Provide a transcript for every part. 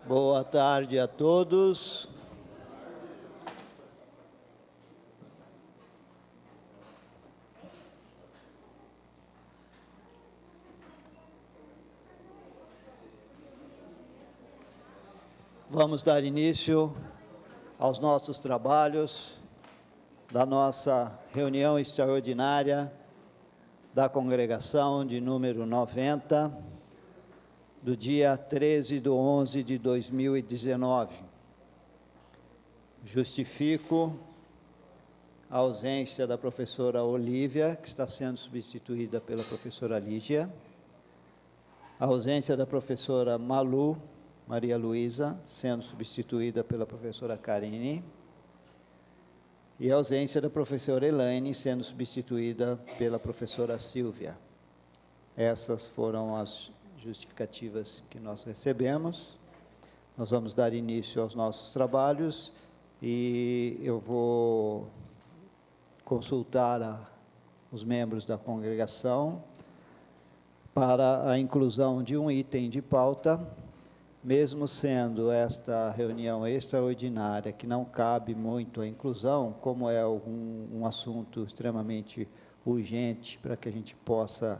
Boa tarde a todos. Vamos dar início aos nossos trabalhos da nossa reunião extraordinária da congregação de número 90, do dia 13/11 de 2019. Justifico a ausência da professora Olívia, que está sendo substituída pela professora Lígia, a ausência da professora Maria Luísa, sendo substituída pela professora Karine, e a ausência da professora Elaine, sendo substituída pela professora Silvia. Essas foram as justificativas que nós recebemos. Nós vamos dar início aos nossos trabalhos e eu vou consultar os membros da congregação para a inclusão de um item de pauta, mesmo sendo esta reunião extraordinária, que não cabe muito a inclusão, como é um assunto extremamente urgente para que a gente possa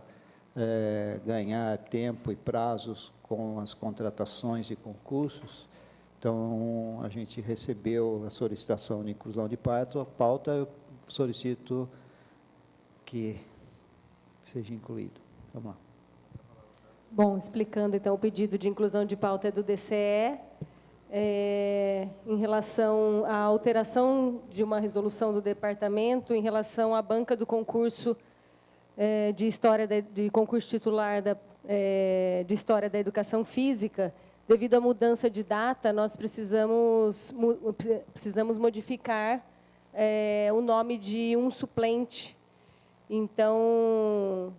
ganhar tempo e prazos com as contratações e concursos. Então, a gente recebeu a solicitação de inclusão de pauta, eu solicito que seja incluído. Vamos lá. Bom, explicando então o pedido de inclusão de pauta do DCE, em relação à alteração de uma resolução do departamento, em relação à banca do concurso de concurso titular de História da Educação Física. Devido à mudança de data, nós precisamos modificar o nome de um suplente. Então,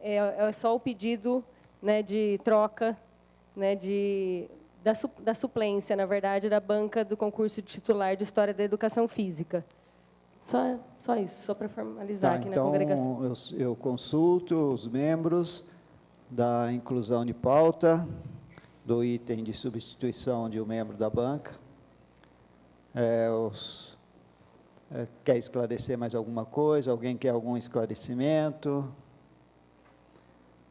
é só o pedido, né, de troca, né, da suplência, na verdade, da banca do concurso titular de História da Educação Física. Só isso, só para formalizar aqui então, na congregação. Eu consulto os membros da inclusão de pauta, do item de substituição de um membro da banca. Quer esclarecer mais alguma coisa? Alguém quer algum esclarecimento?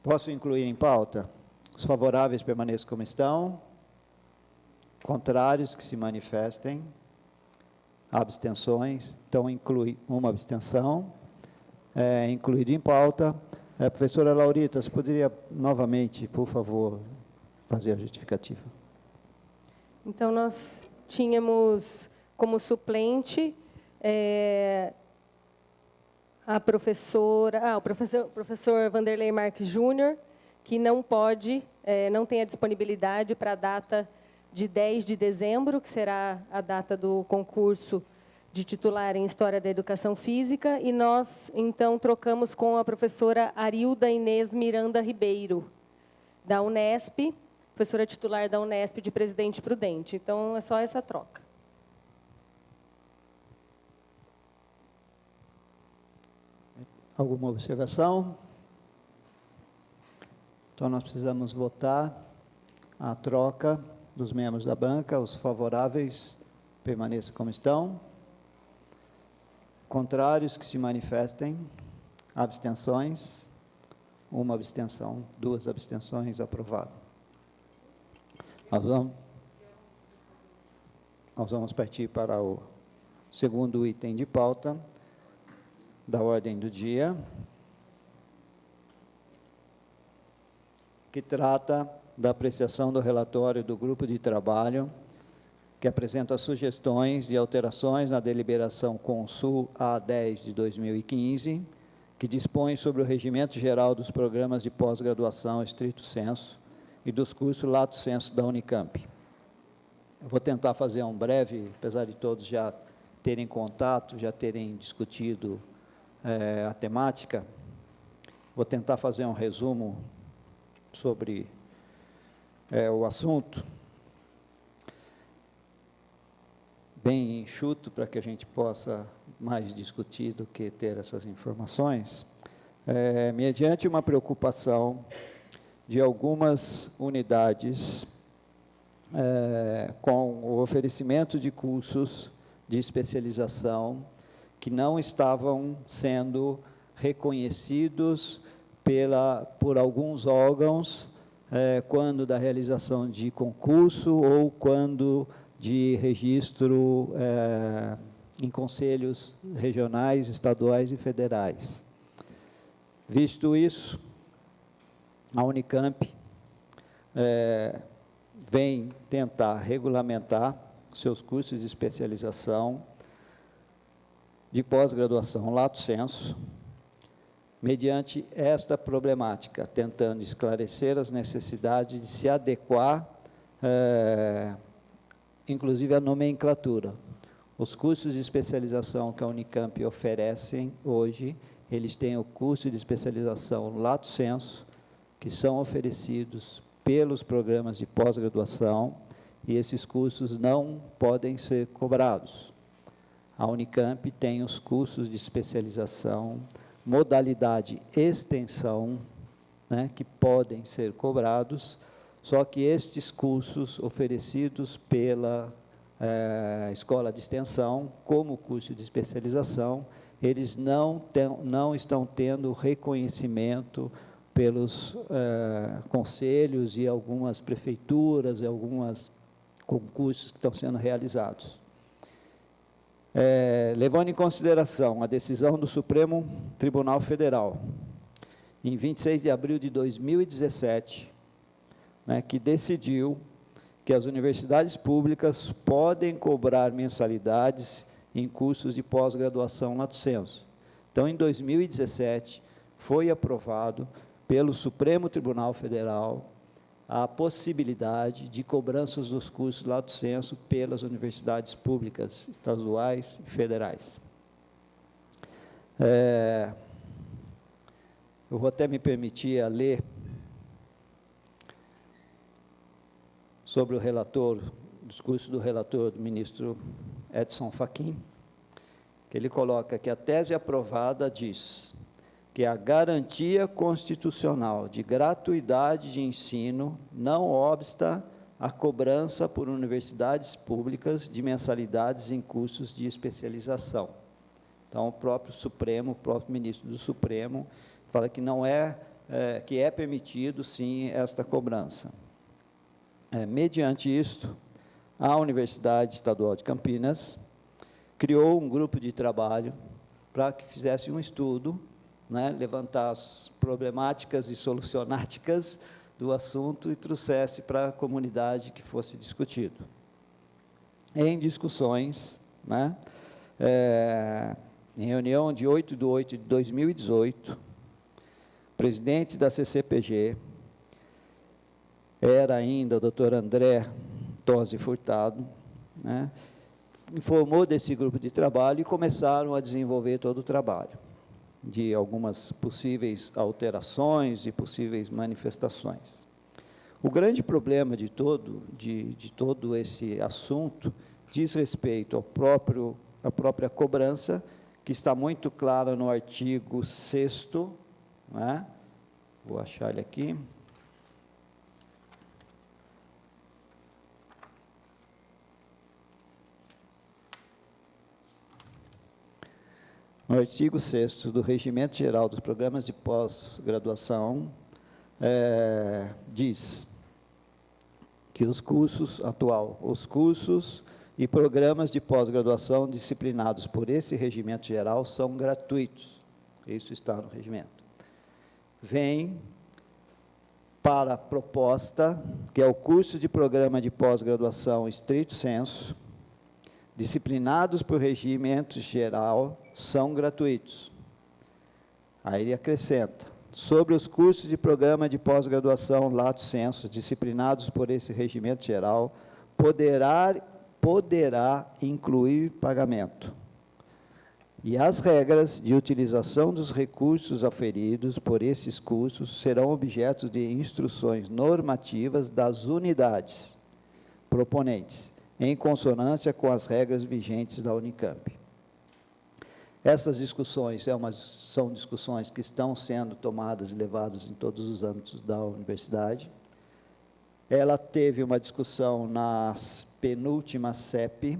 Posso incluir em pauta? Os favoráveis permaneçam como estão. Contrários que se manifestem. Abstenções. Então, inclui uma abstenção. Incluído em pauta. Professora Laurita, você poderia novamente, por favor, fazer a justificativa? Então, nós tínhamos como suplente o professor Vanderlei Marques Júnior, que não pode, não tem a disponibilidade para a data de 10 de dezembro, que será a data do concurso de titular em História da Educação Física, e nós, então, trocamos com a professora Arilda Inês Miranda Ribeiro, da Unesp, professora titular da Unesp de Presidente Prudente. Então, é só essa troca. Alguma observação? Então, nós precisamos votar a troca dos membros da banca. Os favoráveis permaneçam como estão. Contrários que se manifestem. Abstenções. Uma abstenção. 2 abstenções. Aprovado. Nós vamos partir para o segundo item de pauta da ordem do dia, que trata da apreciação do relatório do grupo de trabalho, que apresenta sugestões de alterações na deliberação Consul A10 de 2015, que dispõe sobre o regimento geral dos programas de pós-graduação estrito sensu e dos cursos lato sensu da Unicamp. Eu vou tentar fazer um breve, apesar de todos já terem contato, já terem discutido a temática, vou tentar fazer um resumo sobre o assunto, bem enxuto, para que a gente possa mais discutir do que ter essas informações, mediante uma preocupação de algumas unidades com o oferecimento de cursos de especialização que não estavam sendo reconhecidos por alguns órgãos, quando da realização de concurso ou quando de registro em conselhos regionais, estaduais e federais. Visto isso, a Unicamp vem tentar regulamentar seus cursos de especialização de pós-graduação lato sensu, mediante esta problemática, tentando esclarecer as necessidades de se adequar, inclusive à nomenclatura. Os cursos de especialização que a Unicamp oferecem hoje, eles têm o curso de especialização lato sensu, que são oferecidos pelos programas de pós-graduação, e esses cursos não podem ser cobrados. A Unicamp tem os cursos de especialização, modalidade extensão, né, que podem ser cobrados, só que estes cursos oferecidos pela escola de extensão, como curso de especialização, eles não estão tendo reconhecimento pelos conselhos e algumas prefeituras e alguns concursos que estão sendo realizados. Levando em consideração a decisão do Supremo Tribunal Federal, em 26 de abril de 2017, né, que decidiu que as universidades públicas podem cobrar mensalidades em cursos de pós-graduação lato sensu. Então, em 2017, foi aprovado pelo Supremo Tribunal Federal a possibilidade de cobranças dos cursos lato sensu pelas universidades públicas, estaduais e federais. Eu vou até me permitir ler sobre o relator, o discurso do relator, do ministro Edson Fachin, que ele coloca que a tese aprovada diz que a garantia constitucional de gratuidade de ensino não obsta à cobrança por universidades públicas de mensalidades em cursos de especialização. Então, o próprio Supremo, o próprio ministro do Supremo, fala que não que é permitido, sim, esta cobrança. Mediante isto, a Universidade Estadual de Campinas criou um grupo de trabalho para que fizesse um estudo, né, levantar as problemáticas e solucionáticas do assunto e trouxesse para a comunidade que fosse discutido. Em discussões, né, em reunião de 8 de 8 de 2018, o presidente da CCPG era ainda o doutor André Tosi Furtado, né, informou desse grupo de trabalho e começaram a desenvolver todo o trabalho, de algumas possíveis alterações e possíveis manifestações. O grande problema de todo esse assunto diz respeito à própria cobrança, que está muito clara no artigo 6º, né? Vou achar ele aqui. No artigo 6º do Regimento Geral dos Programas de Pós-Graduação, diz que os cursos e programas de pós-graduação disciplinados por esse regimento geral são gratuitos. Isso está no regimento. Vem para a proposta, que é o curso de programa de pós-graduação estrito sensu, disciplinados por regimento geral, são gratuitos. Aí ele acrescenta: sobre os cursos de programa de pós-graduação lato sensu, disciplinados por esse regimento geral, poderá incluir pagamento. E as regras de utilização dos recursos oferidos por esses cursos serão objetos de instruções normativas das unidades proponentes, em consonância com as regras vigentes da Unicamp. Essas discussões são discussões que estão sendo tomadas e levadas em todos os âmbitos da universidade. Ela teve uma discussão na penúltima CEP,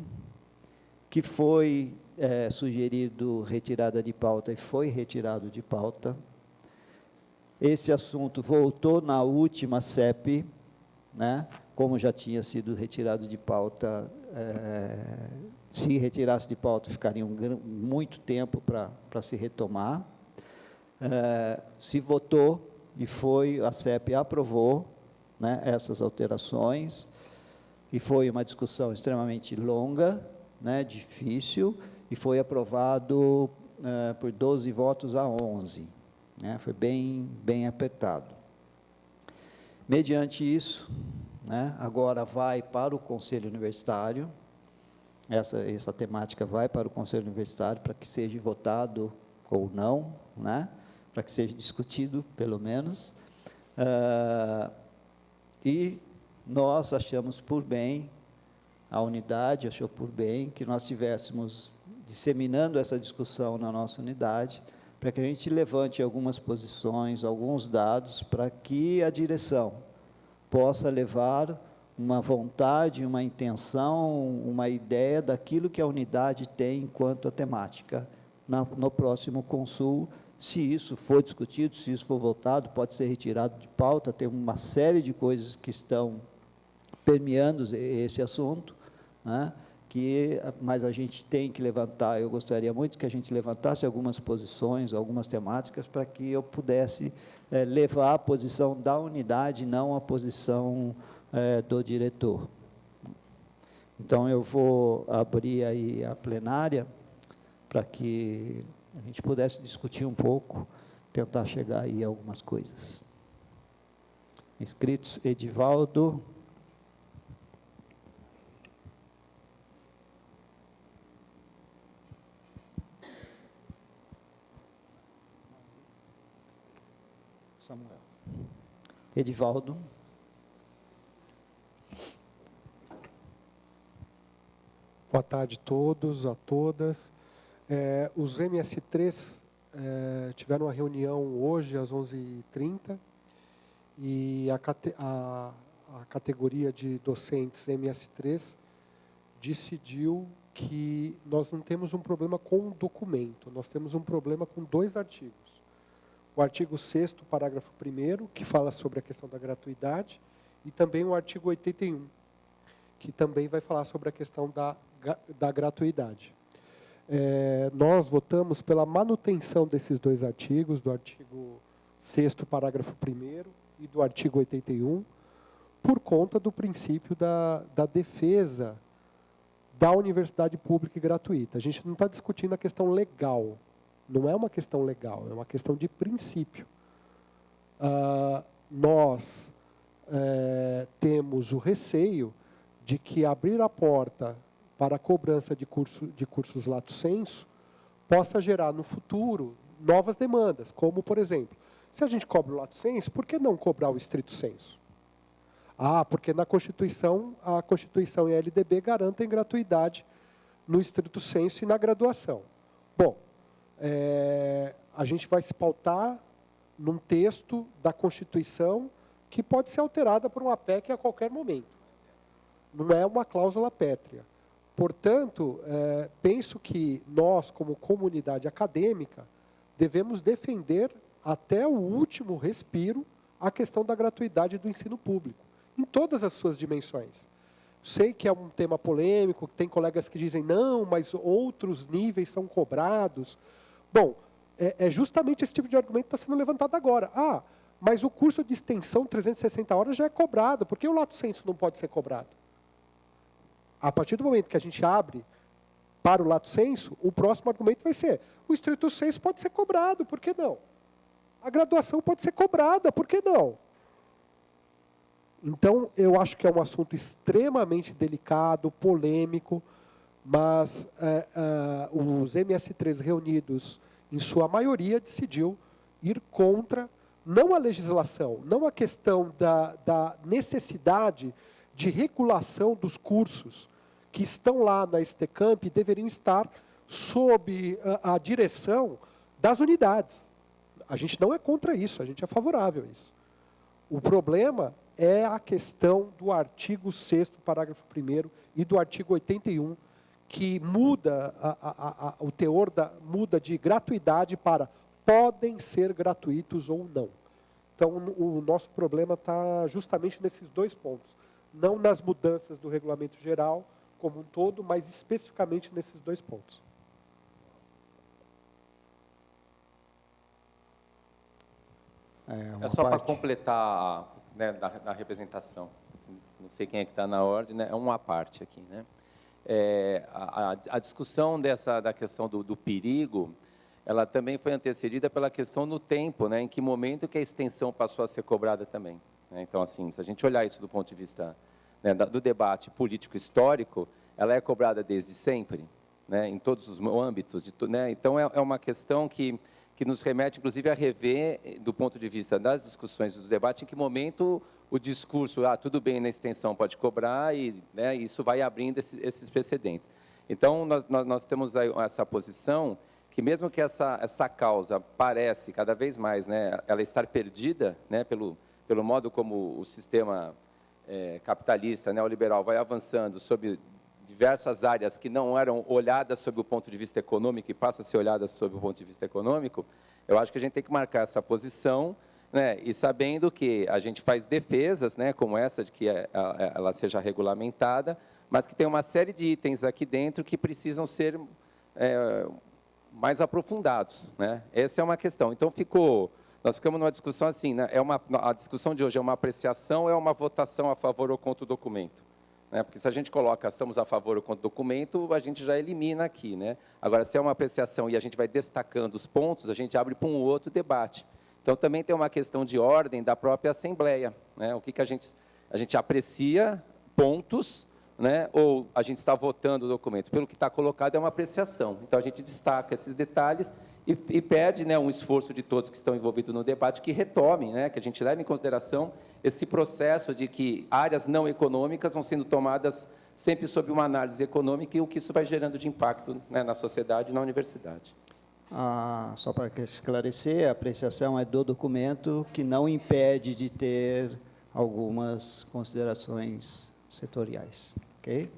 que foi sugerido retirada de pauta e foi retirado de pauta. Esse assunto voltou na última CEP, né? Como já tinha sido retirado de pauta, se retirasse de pauta, ficaria muito tempo para se retomar. Se votou e a CEP aprovou, né, essas alterações, e foi uma discussão extremamente longa, né, difícil, e foi aprovado por 12 votos a 11. Né, foi bem apertado. Mediante isso, né, agora vai para o Conselho Universitário, essa temática vai para o Conselho Universitário para que seja votado ou não, né, para que seja discutido, pelo menos, e nós achamos por bem, a unidade achou por bem, que nós estivéssemos disseminando essa discussão na nossa unidade, para que a gente levante algumas posições, alguns dados, para que a direção possa levar uma vontade, uma intenção, uma ideia daquilo que a unidade tem enquanto a temática no próximo Consul. Se isso for discutido, se isso for votado, pode ser retirado de pauta, tem uma série de coisas que estão permeando esse assunto, né, mas a gente tem que levantar, eu gostaria muito que a gente levantasse algumas posições, algumas temáticas, para que eu pudesse levar a posição da unidade, não a posição do diretor. Então, eu vou abrir aí a plenária, para que a gente pudesse discutir um pouco, tentar chegar aí a algumas coisas. Inscritos, Edivaldo. Samuel. Edivaldo. Boa tarde a todos, a todas. Os MS3 tiveram uma reunião hoje às 11h30 e a categoria de docentes MS3 decidiu que nós não temos um problema com o documento, nós temos um problema com 2 artigos. O artigo 6º, parágrafo 1º, que fala sobre a questão da gratuidade, e também o artigo 81, que também vai falar sobre a questão da gratuidade. Nós votamos pela manutenção desses 2 artigos, do artigo 6º, parágrafo 1º, e do artigo 81, por conta do princípio da defesa da universidade pública e gratuita. A gente não está discutindo a questão legal, não é uma questão legal, é uma questão de princípio. Nós temos o receio de que abrir a porta para a cobrança de cursos lato sensu possa gerar no futuro novas demandas, como, por exemplo, se a gente cobra o lato sensu, por que não cobrar o estrito sensu? Porque na Constituição, a Constituição e a LDB garantem gratuidade no estrito sensu e na graduação. Bom, a gente vai se pautar num texto da Constituição que pode ser alterada por uma PEC a qualquer momento. Não é uma cláusula pétrea. Portanto, penso que nós, como comunidade acadêmica, devemos defender até o último respiro a questão da gratuidade do ensino público, em todas as suas dimensões. Sei que é um tema polêmico, tem colegas que dizem, não, mas outros níveis são cobrados. Bom, é justamente esse tipo de argumento que está sendo levantado agora. Mas o curso de extensão 360 horas já é cobrado, por que o lato sensu não pode ser cobrado? A partir do momento que a gente abre para o lato sensu, o próximo argumento vai ser, o estrito sensu pode ser cobrado, por que não? A graduação pode ser cobrada, por que não? Então, eu acho que é um assunto extremamente delicado, polêmico, mas os MS3 reunidos, em sua maioria, decidiu ir contra, não a legislação, não a questão da necessidade de regulação dos cursos que estão lá na STCamp e deveriam estar sob a direção das unidades. A gente não é contra isso, a gente é favorável a isso. O problema é a questão do artigo 6º, parágrafo 1º, e do artigo 81, que muda o teor muda de gratuidade para podem ser gratuitos ou não. Então, o nosso problema está justamente nesses 2 pontos. Não nas mudanças do regulamento geral como um todo, mas especificamente nesses 2 pontos. É só para completar, né, da representação. Assim, não sei quem é que está na ordem, né? É uma parte aqui, né? A discussão da questão do perigo, ela também foi antecedida pela questão no tempo, né? Em que momento que a extensão passou a ser cobrada também. Né? Então, assim, se a gente olhar isso do ponto de vista, né, do debate político-histórico, ela é cobrada desde sempre, né? Em todos os âmbitos. Né? Então, é uma questão que nos remete, inclusive, a rever, do ponto de vista das discussões do debate, em que momento o discurso, tudo bem, na extensão pode cobrar, e, né, isso vai abrindo esses precedentes. Então, nós temos aí essa posição que, mesmo que essa causa parece, cada vez mais, né, ela estar perdida, né, pelo modo como o sistema capitalista, neoliberal, vai avançando sobre diversas áreas que não eram olhadas sob o ponto de vista econômico e passam a ser olhadas sob o ponto de vista econômico, eu acho que a gente tem que marcar essa posição, né, e sabendo que a gente faz defesas, né, como essa, de que ela seja regulamentada, mas que tem uma série de itens aqui dentro que precisam ser mais aprofundados. Né? Essa é uma questão. Então, nós ficamos numa discussão assim, né, a discussão de hoje é uma apreciação, é uma votação a favor ou contra o documento. Né? Porque se a gente coloca estamos a favor ou contra o documento, a gente já elimina aqui. Né? Agora, se é uma apreciação e a gente vai destacando os pontos, a gente abre para um outro debate. Então, também tem uma questão de ordem da própria Assembleia. Né? O que a gente aprecia pontos, né? Ou a gente está votando o documento. Pelo que está colocado, é uma apreciação. Então, a gente destaca esses detalhes e pede, né, um esforço de todos que estão envolvidos no debate que retomem, né, que a gente leve em consideração esse processo de que áreas não econômicas vão sendo tomadas sempre sob uma análise econômica e o que isso vai gerando de impacto, né, na sociedade e na universidade. Só para esclarecer, a apreciação é do documento, que não impede de ter algumas considerações setoriais. Ok?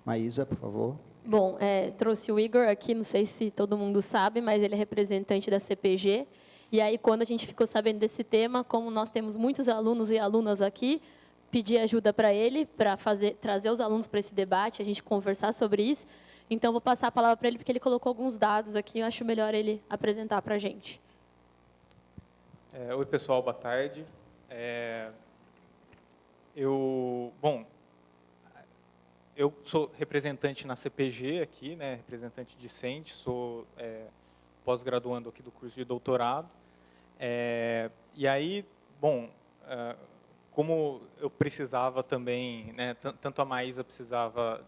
Maísa, por favor. Bom, trouxe o Igor aqui, não sei se todo mundo sabe, mas ele é representante da CPG. E aí, quando a gente ficou sabendo desse tema, como nós temos muitos alunos e alunas aqui, pedi ajuda para ele, para trazer os alunos para esse debate, a gente conversar sobre isso. Então, vou passar a palavra para ele, porque ele colocou alguns dados aqui, eu acho melhor ele apresentar para a gente. Oi, pessoal, boa tarde. Eu sou representante na CPG aqui, né, representante discente, sou pós-graduando aqui do curso de doutorado. E aí, como eu precisava também, né, tanto a Maísa precisava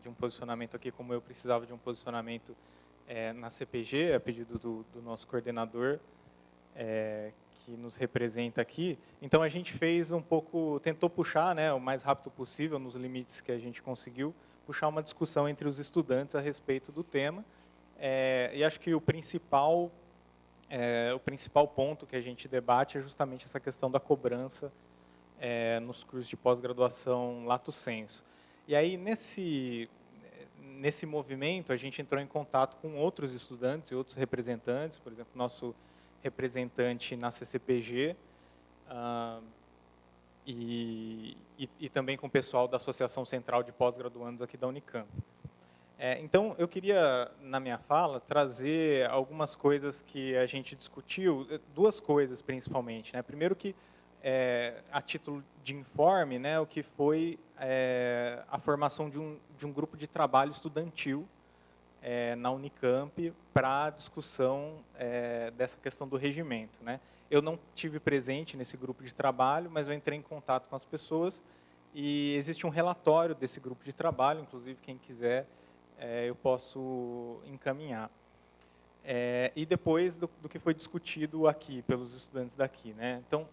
de um posicionamento aqui, como eu precisava de um posicionamento na CPG, a pedido do nosso coordenador, que nos representa aqui. Então, a gente fez tentou puxar, né, o mais rápido possível, nos limites que a gente conseguiu, puxar uma discussão entre os estudantes a respeito do tema. E acho que o principal ponto que a gente debate é justamente essa questão da cobrança nos cursos de pós-graduação lato sensu. E aí, nesse movimento, a gente entrou em contato com outros estudantes e outros representantes, por exemplo, nosso representante na CCPG, e também com o pessoal da Associação Central de Pós-Graduandos aqui da Unicamp. Então, eu queria, na minha fala, trazer algumas coisas que a gente discutiu, 2 coisas principalmente. Né? Primeiro que, a título de informe, né, o que foi a formação de um grupo de trabalho estudantil na Unicamp para a discussão dessa questão do regimento. Né? Eu não tive presente nesse grupo de trabalho, mas eu entrei em contato com as pessoas e existe um relatório desse grupo de trabalho, inclusive quem quiser eu posso encaminhar. E depois do que foi discutido aqui, pelos estudantes daqui. Né? Então,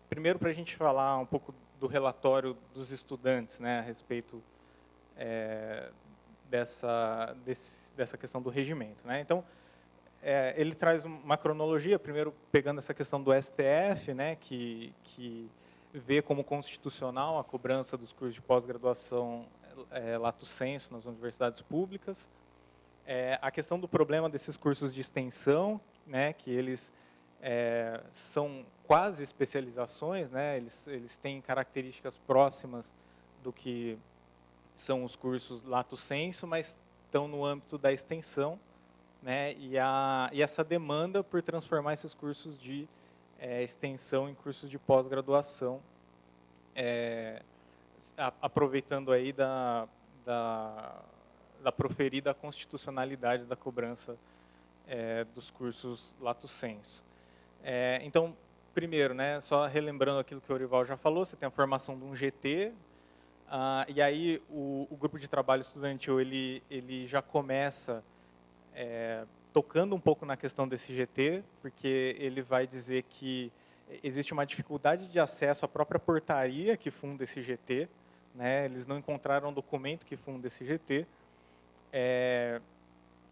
primeiro para a gente falar um pouco do relatório dos estudantes, né, a respeito dessa questão do regimento. Né? Então, ele traz uma cronologia, primeiro pegando essa questão do STF, né, que vê como constitucional a cobrança dos cursos de pós-graduação lato sensu nas universidades públicas. A questão do problema desses cursos de extensão, né, que eles são quase especializações, né, eles têm características próximas do que são os cursos lato sensu, mas estão no âmbito da extensão, né, e essa demanda por transformar esses cursos de extensão em cursos de pós-graduação, aproveitando aí da proferida constitucionalidade da cobrança dos cursos lato sensu. Então, primeiro, né, só relembrando aquilo que o Orival já falou, você tem a formação de um GT, e aí o grupo de trabalho estudantil ele já começa tocando um pouco na questão desse GT, porque ele vai dizer que existe uma dificuldade de acesso à própria portaria que funda esse GT, né? Eles não encontraram um documento que funda esse GT,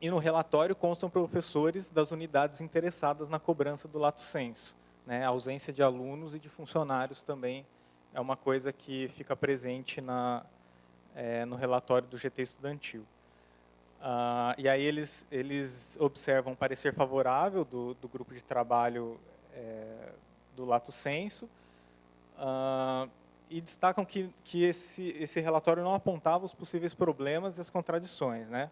e no relatório constam professores das unidades interessadas na cobrança do lato sensu, né? A ausência de alunos e de funcionários também é uma coisa que fica presente no relatório do GT estudantil. E aí eles observam um parecer favorável do grupo de trabalho do lato sensu, e destacam que esse relatório não apontava os possíveis problemas e as contradições, né?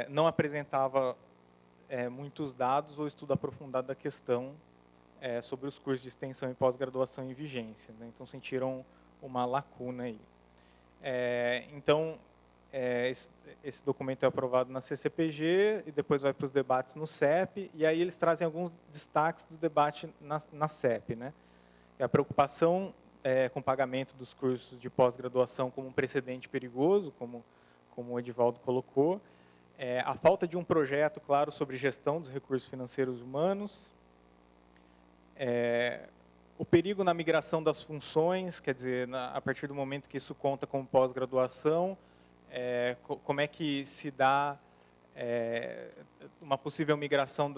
Não apresentava muitos dados ou estudo aprofundado da questão sobre os cursos de extensão e pós-graduação em vigência, né? Então sentiram uma lacuna aí. Então, esse documento é aprovado na CCPG e depois vai para os debates no CEP, e aí eles trazem alguns destaques do debate na CEP, né? A preocupação com o pagamento dos cursos de pós-graduação como um precedente perigoso, como o Edivaldo colocou, a falta de um projeto claro sobre gestão dos recursos financeiros humanos, o perigo na migração das funções, quer dizer, a partir do momento que isso conta como pós-graduação, como é que se dá uma possível migração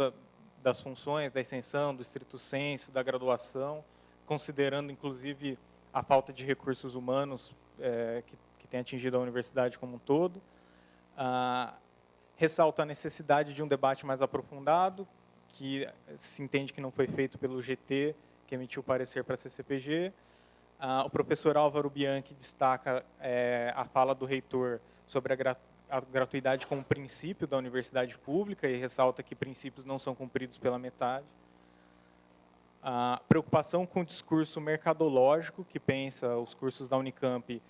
das funções, da extensão, do stricto sensu, da graduação, considerando, inclusive, a falta de recursos humanos que tem atingido a universidade como um todo. Ressalta a necessidade de um debate mais aprofundado, que se entende que não foi feito pelo GT, que emitiu o parecer para a CCPG. O professor Álvaro Bianchi destaca a fala do reitor sobre a gratuidade como princípio da universidade pública e ressalta que princípios não são cumpridos pela metade. A preocupação com o discurso mercadológico, que pensa os cursos da Unicamp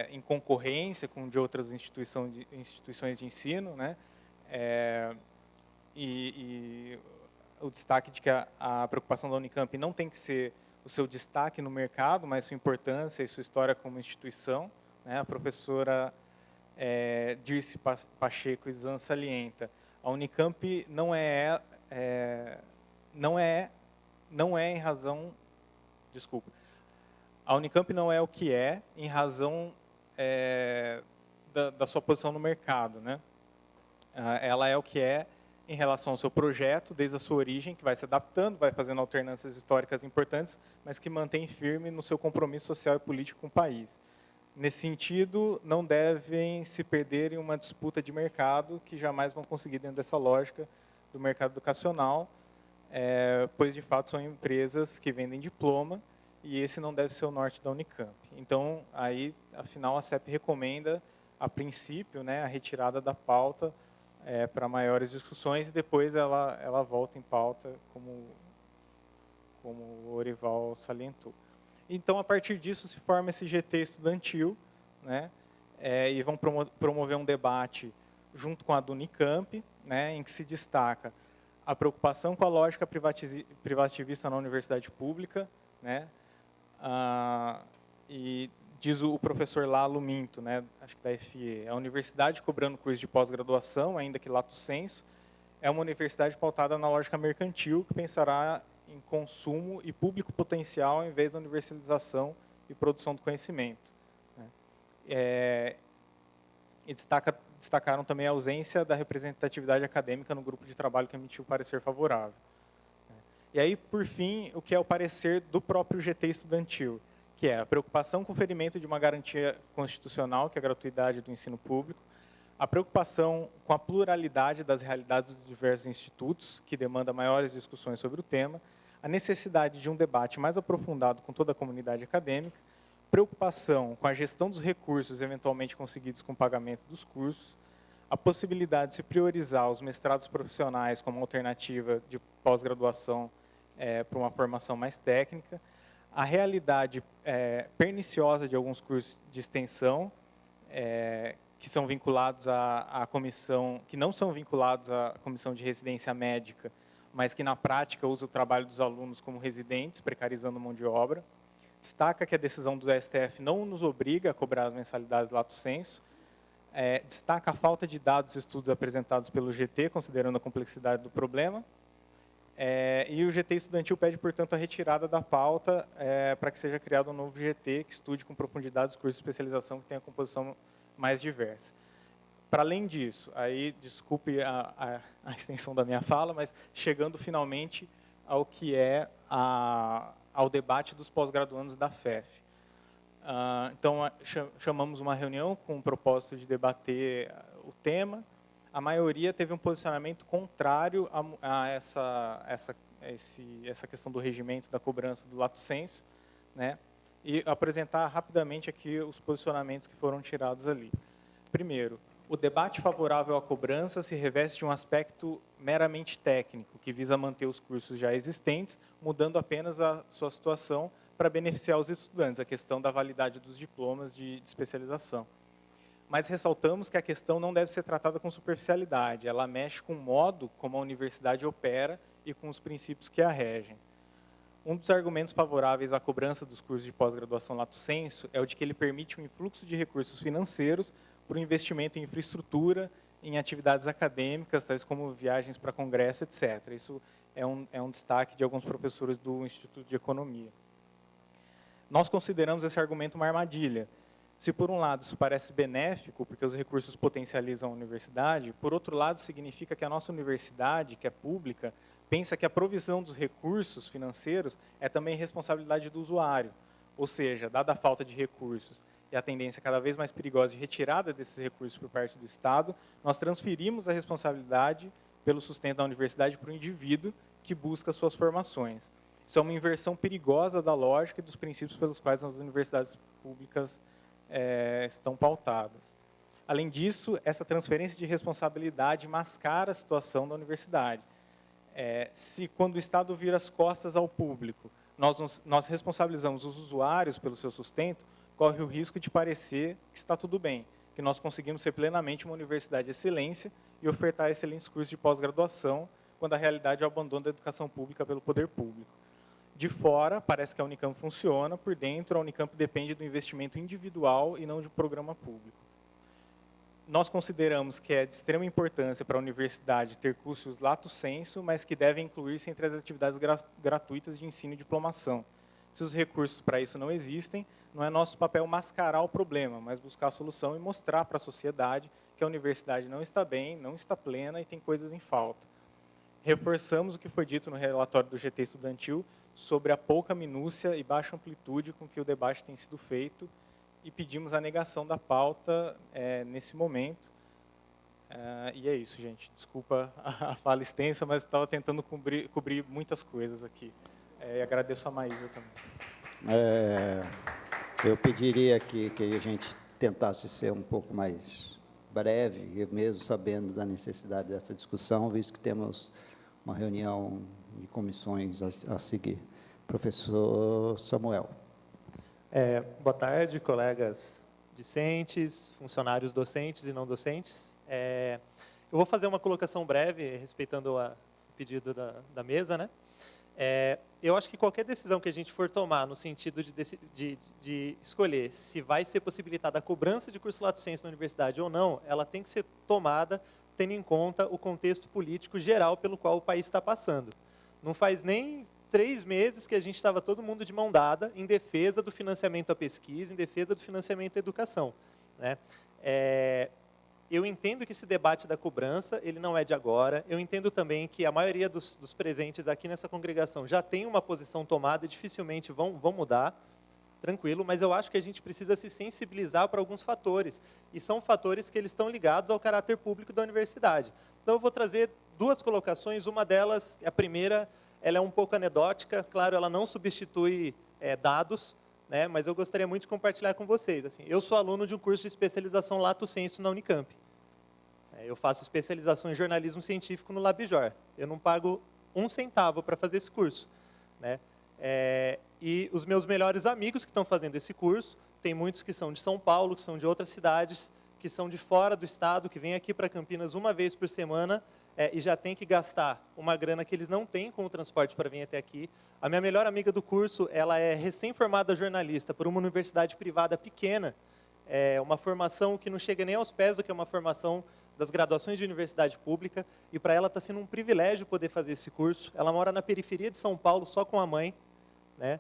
em concorrência com de outras instituições de ensino, né? E o destaque de que a preocupação da Unicamp não tem que ser o seu destaque no mercado, mas sua importância e sua história como instituição, né? A professora Dirce Pacheco Izan salienta: a Unicamp não é em razão, desculpa, a Unicamp não é o que é em razão da sua posição no mercado, né? Ela é o que é em relação ao seu projeto, desde a sua origem, que vai se adaptando, vai fazendo alternâncias históricas importantes, mas que mantém firme no seu compromisso social e político com o país. Nesse sentido, não devem se perder em uma disputa de mercado, que jamais vão conseguir dentro dessa lógica do mercado educacional, pois, de fato, são empresas que vendem diploma, e esse não deve ser o norte da Unicamp. Então, aí, afinal, a CEP recomenda, a princípio, né, a retirada da pauta para maiores discussões, e depois ela volta em pauta, como o Orival salientou. Então, a partir disso, se forma esse GT estudantil, né, e vão promover um debate junto com a do Unicamp, né, em que se destaca a preocupação com a lógica privativista na universidade pública, né, e diz o professor Lalo Minto, né, acho que da FIE, a universidade cobrando curso de pós-graduação, ainda que lato sensu, é uma universidade pautada na lógica mercantil, que pensará em consumo e público potencial, em vez da universalização e produção do conhecimento, né. E destacaram também a ausência da representatividade acadêmica no grupo de trabalho que emitiu o parecer favorável. E aí, por fim, o que é o parecer do próprio GT estudantil, que é a preocupação com o ferimento de uma garantia constitucional, que é a gratuidade do ensino público, a preocupação com a pluralidade das realidades dos diversos institutos, que demanda maiores discussões sobre o tema, a necessidade de um debate mais aprofundado com toda a comunidade acadêmica, preocupação com a gestão dos recursos eventualmente conseguidos com o pagamento dos cursos, a possibilidade de se priorizar os mestrados profissionais como alternativa de pós-graduação para uma formação mais técnica, a realidade perniciosa de alguns cursos de extensão, que são vinculados à comissão, que não são vinculados à comissão de residência médica, mas que na prática usa o trabalho dos alunos como residentes, precarizando mão de obra. Destaca que a decisão do STF não nos obriga a cobrar as mensalidades lato sensu. Destaca a falta de dados e estudos apresentados pelo GT, considerando a complexidade do problema. E o GT estudantil pede, portanto, a retirada da pauta para que seja criado um novo GT que estude com profundidade os cursos de especialização que tenha composição mais diversa. Para além disso, aí desculpe a extensão da minha fala, mas chegando finalmente ao que é ao debate dos pós-graduandos da FEF. Então, chamamos uma reunião com o propósito de debater o tema. A maioria teve um posicionamento contrário a essa questão do regimento da cobrança do lato sensu, né? E apresentar rapidamente aqui os posicionamentos que foram tirados ali. Primeiro, o debate favorável à cobrança se reveste de um aspecto meramente técnico, que visa manter os cursos já existentes, mudando apenas a sua situação para beneficiar os estudantes, a questão da validade dos diplomas de especialização. Mas ressaltamos que a questão não deve ser tratada com superficialidade, ela mexe com o modo como a universidade opera e com os princípios que a regem. Um dos argumentos favoráveis à cobrança dos cursos de pós-graduação lato sensu é o de que ele permite um influxo de recursos financeiros para o investimento em infraestrutura, em atividades acadêmicas, tais como viagens para congresso, etc. Isso é um destaque de alguns professores do Instituto de Economia. Nós consideramos esse argumento uma armadilha. Se, por um lado, isso parece benéfico, porque os recursos potencializam a universidade, por outro lado, significa que a nossa universidade, que é pública, pensa que a provisão dos recursos financeiros é também responsabilidade do usuário. Ou seja, dada a falta de recursos e a tendência cada vez mais perigosa de retirada desses recursos por parte do Estado, nós transferimos a responsabilidade pelo sustento da universidade para o indivíduo que busca suas formações. Isso é uma inversão perigosa da lógica e dos princípios pelos quais as universidades públicas estão pautadas. Além disso, essa transferência de responsabilidade mascara a situação da universidade. Se, quando o Estado vira as costas ao público, nós responsabilizamos os usuários pelo seu sustento, corre o risco de parecer que está tudo bem, que nós conseguimos ser plenamente uma universidade de excelência e ofertar excelentes cursos de pós-graduação, quando a realidade é o abandono da educação pública pelo poder público. De fora, parece que a Unicamp funciona, por dentro, a Unicamp depende do investimento individual e não de um programa público. Nós consideramos que é de extrema importância para a universidade ter cursos lato sensu, mas que devem incluir-se entre as atividades gratuitas de ensino e diplomação. Se os recursos para isso não existem, não é nosso papel mascarar o problema, mas buscar a solução e mostrar para a sociedade que a universidade não está bem, não está plena e tem coisas em falta. Reforçamos o que foi dito no relatório do GT estudantil sobre a pouca minúcia e baixa amplitude com que o debate tem sido feito e pedimos a negação da pauta nesse momento. E é isso, gente. Desculpa a fala extensa, mas estava tentando cobrir muitas coisas aqui. E agradeço a Maísa também. Eu pediria que a gente tentasse ser um pouco mais breve, mesmo sabendo da necessidade dessa discussão, visto que temos uma reunião de comissões a seguir. Professor Samuel. Boa tarde, colegas discentes, funcionários docentes e não docentes. Eu vou fazer uma colocação breve, respeitando o pedido da mesa, né? Eu acho que qualquer decisão que a gente for tomar no sentido de escolher se vai ser possibilitada a cobrança de curso lato sensu na universidade ou não, ela tem que ser tomada tendo em conta o contexto político geral pelo qual o país está passando. Não faz nem 3 meses que a gente estava todo mundo de mão dada em defesa do financiamento à pesquisa, em defesa do financiamento à educação, né? eu entendo que esse debate da cobrança, ele não é de agora. Eu entendo também que a maioria dos presentes aqui nessa congregação já tem uma posição tomada e dificilmente vão mudar, tranquilo, mas eu acho que a gente precisa se sensibilizar para alguns fatores. E são fatores que eles estão ligados ao caráter público da universidade. Então, eu vou trazer 2 colocações. Uma delas, a primeira, ela é um pouco anedótica. Claro, ela não substitui dados, né, mas eu gostaria muito de compartilhar com vocês. Assim, eu sou aluno de um curso de especialização Lato Sensu na Unicamp. Eu faço especialização em jornalismo científico no Labjor. Eu não pago 1 centavo para fazer esse curso, né? E os meus melhores amigos que estão fazendo esse curso, tem muitos que são de São Paulo, que são de outras cidades, que são de fora do estado, que vêm aqui para Campinas uma vez por semana e já tem que gastar uma grana que eles não têm com o transporte para vir até aqui. A minha melhor amiga do curso, ela é recém-formada jornalista por uma universidade privada pequena, uma formação que não chega nem aos pés do que é uma formação das graduações de universidade pública, e para ela está sendo um privilégio poder fazer esse curso. Ela mora na periferia de São Paulo, só com a mãe, né?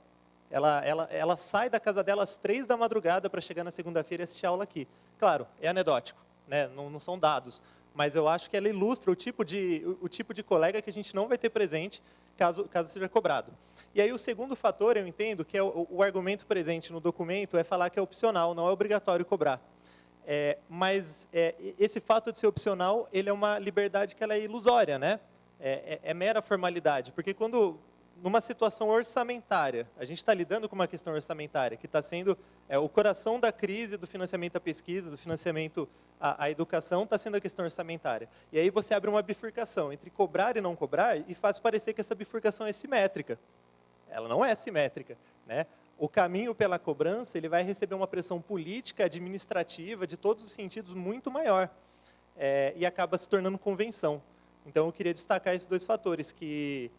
Ela sai da casa dela às 3 da madrugada para chegar na segunda-feira e assistir a aula aqui. Claro, é anedótico, né? Não são dados, mas eu acho que ela ilustra o tipo de colega que a gente não vai ter presente caso seja cobrado. E aí o segundo fator, eu entendo, que é o argumento presente no documento, é falar que é opcional, não é obrigatório cobrar. Mas esse fato de ser opcional, ele é uma liberdade que ela é ilusória, né? É mera formalidade, porque quando, numa situação orçamentária, a gente está lidando com uma questão orçamentária, que está sendo o coração da crise do financiamento à pesquisa, do financiamento à educação, está sendo a questão orçamentária. E aí você abre uma bifurcação entre cobrar e não cobrar, e faz parecer que essa bifurcação é simétrica. Ela não é simétrica, né? O caminho pela cobrança, ele vai receber uma pressão política, administrativa, de todos os sentidos, muito maior. E acaba se tornando convenção. Então, eu queria destacar esses 2 fatores, que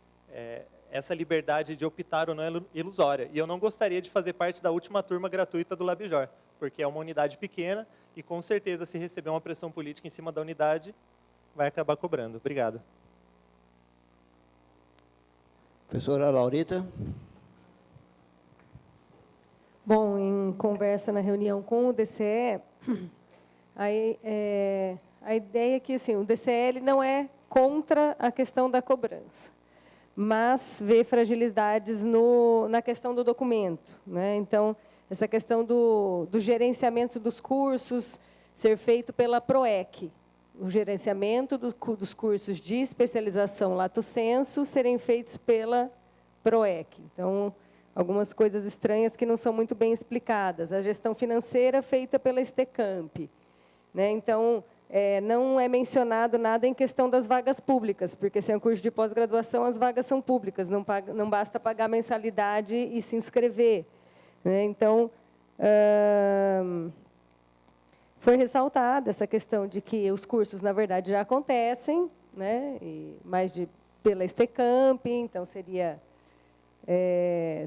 essa liberdade de optar ou não é ilusória. E eu não gostaria de fazer parte da última turma gratuita do Labjor, porque é uma unidade pequena e, com certeza, se receber uma pressão política em cima da unidade, vai acabar cobrando. Obrigado. Professora Laurita. Bom, em conversa na reunião com o DCE, a ideia é que assim, o DCE ele não é contra a questão da cobrança, mas vê fragilidades na questão do documento, né? Então, essa questão do gerenciamento dos cursos ser feito pela PROEC, o gerenciamento dos cursos de especialização Lato Sensu serem feitos pela PROEC. Então, algumas coisas estranhas que não são muito bem explicadas. A gestão financeira feita pela Estecamp, né? Então, não é mencionado nada em questão das vagas públicas, porque se é um curso de pós-graduação, as vagas são públicas, não basta pagar mensalidade e se inscrever, né? Então, foi ressaltada essa questão de que os cursos, na verdade, já acontecem, né? Pela Estecamp, então seria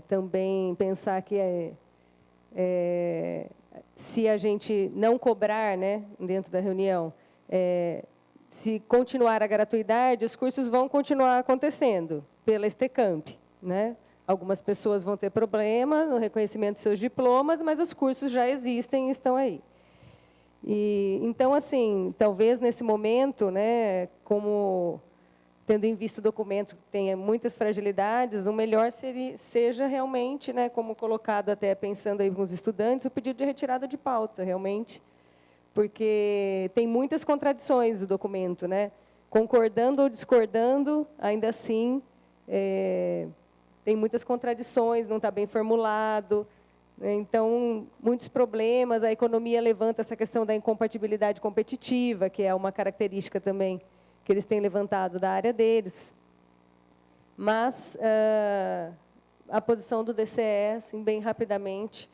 também pensar que se a gente não cobrar, né, dentro da reunião, se continuar a gratuidade, os cursos vão continuar acontecendo pela Estecamp, né? Algumas pessoas vão ter problema no reconhecimento de seus diplomas, mas os cursos já existem e estão aí. Então, assim, talvez nesse momento, né, como tendo em vista o documento que tenha muitas fragilidades, o melhor seja realmente, né, como colocado até pensando aí com os estudantes, o pedido de retirada de pauta, realmente, porque tem muitas contradições o documento, né? Concordando ou discordando, ainda assim, tem muitas contradições, não está bem formulado, né? Então, muitos problemas, a economia levanta essa questão da incompatibilidade competitiva, que é uma característica também que eles têm levantado da área deles. Mas a posição do DCE, assim, bem rapidamente,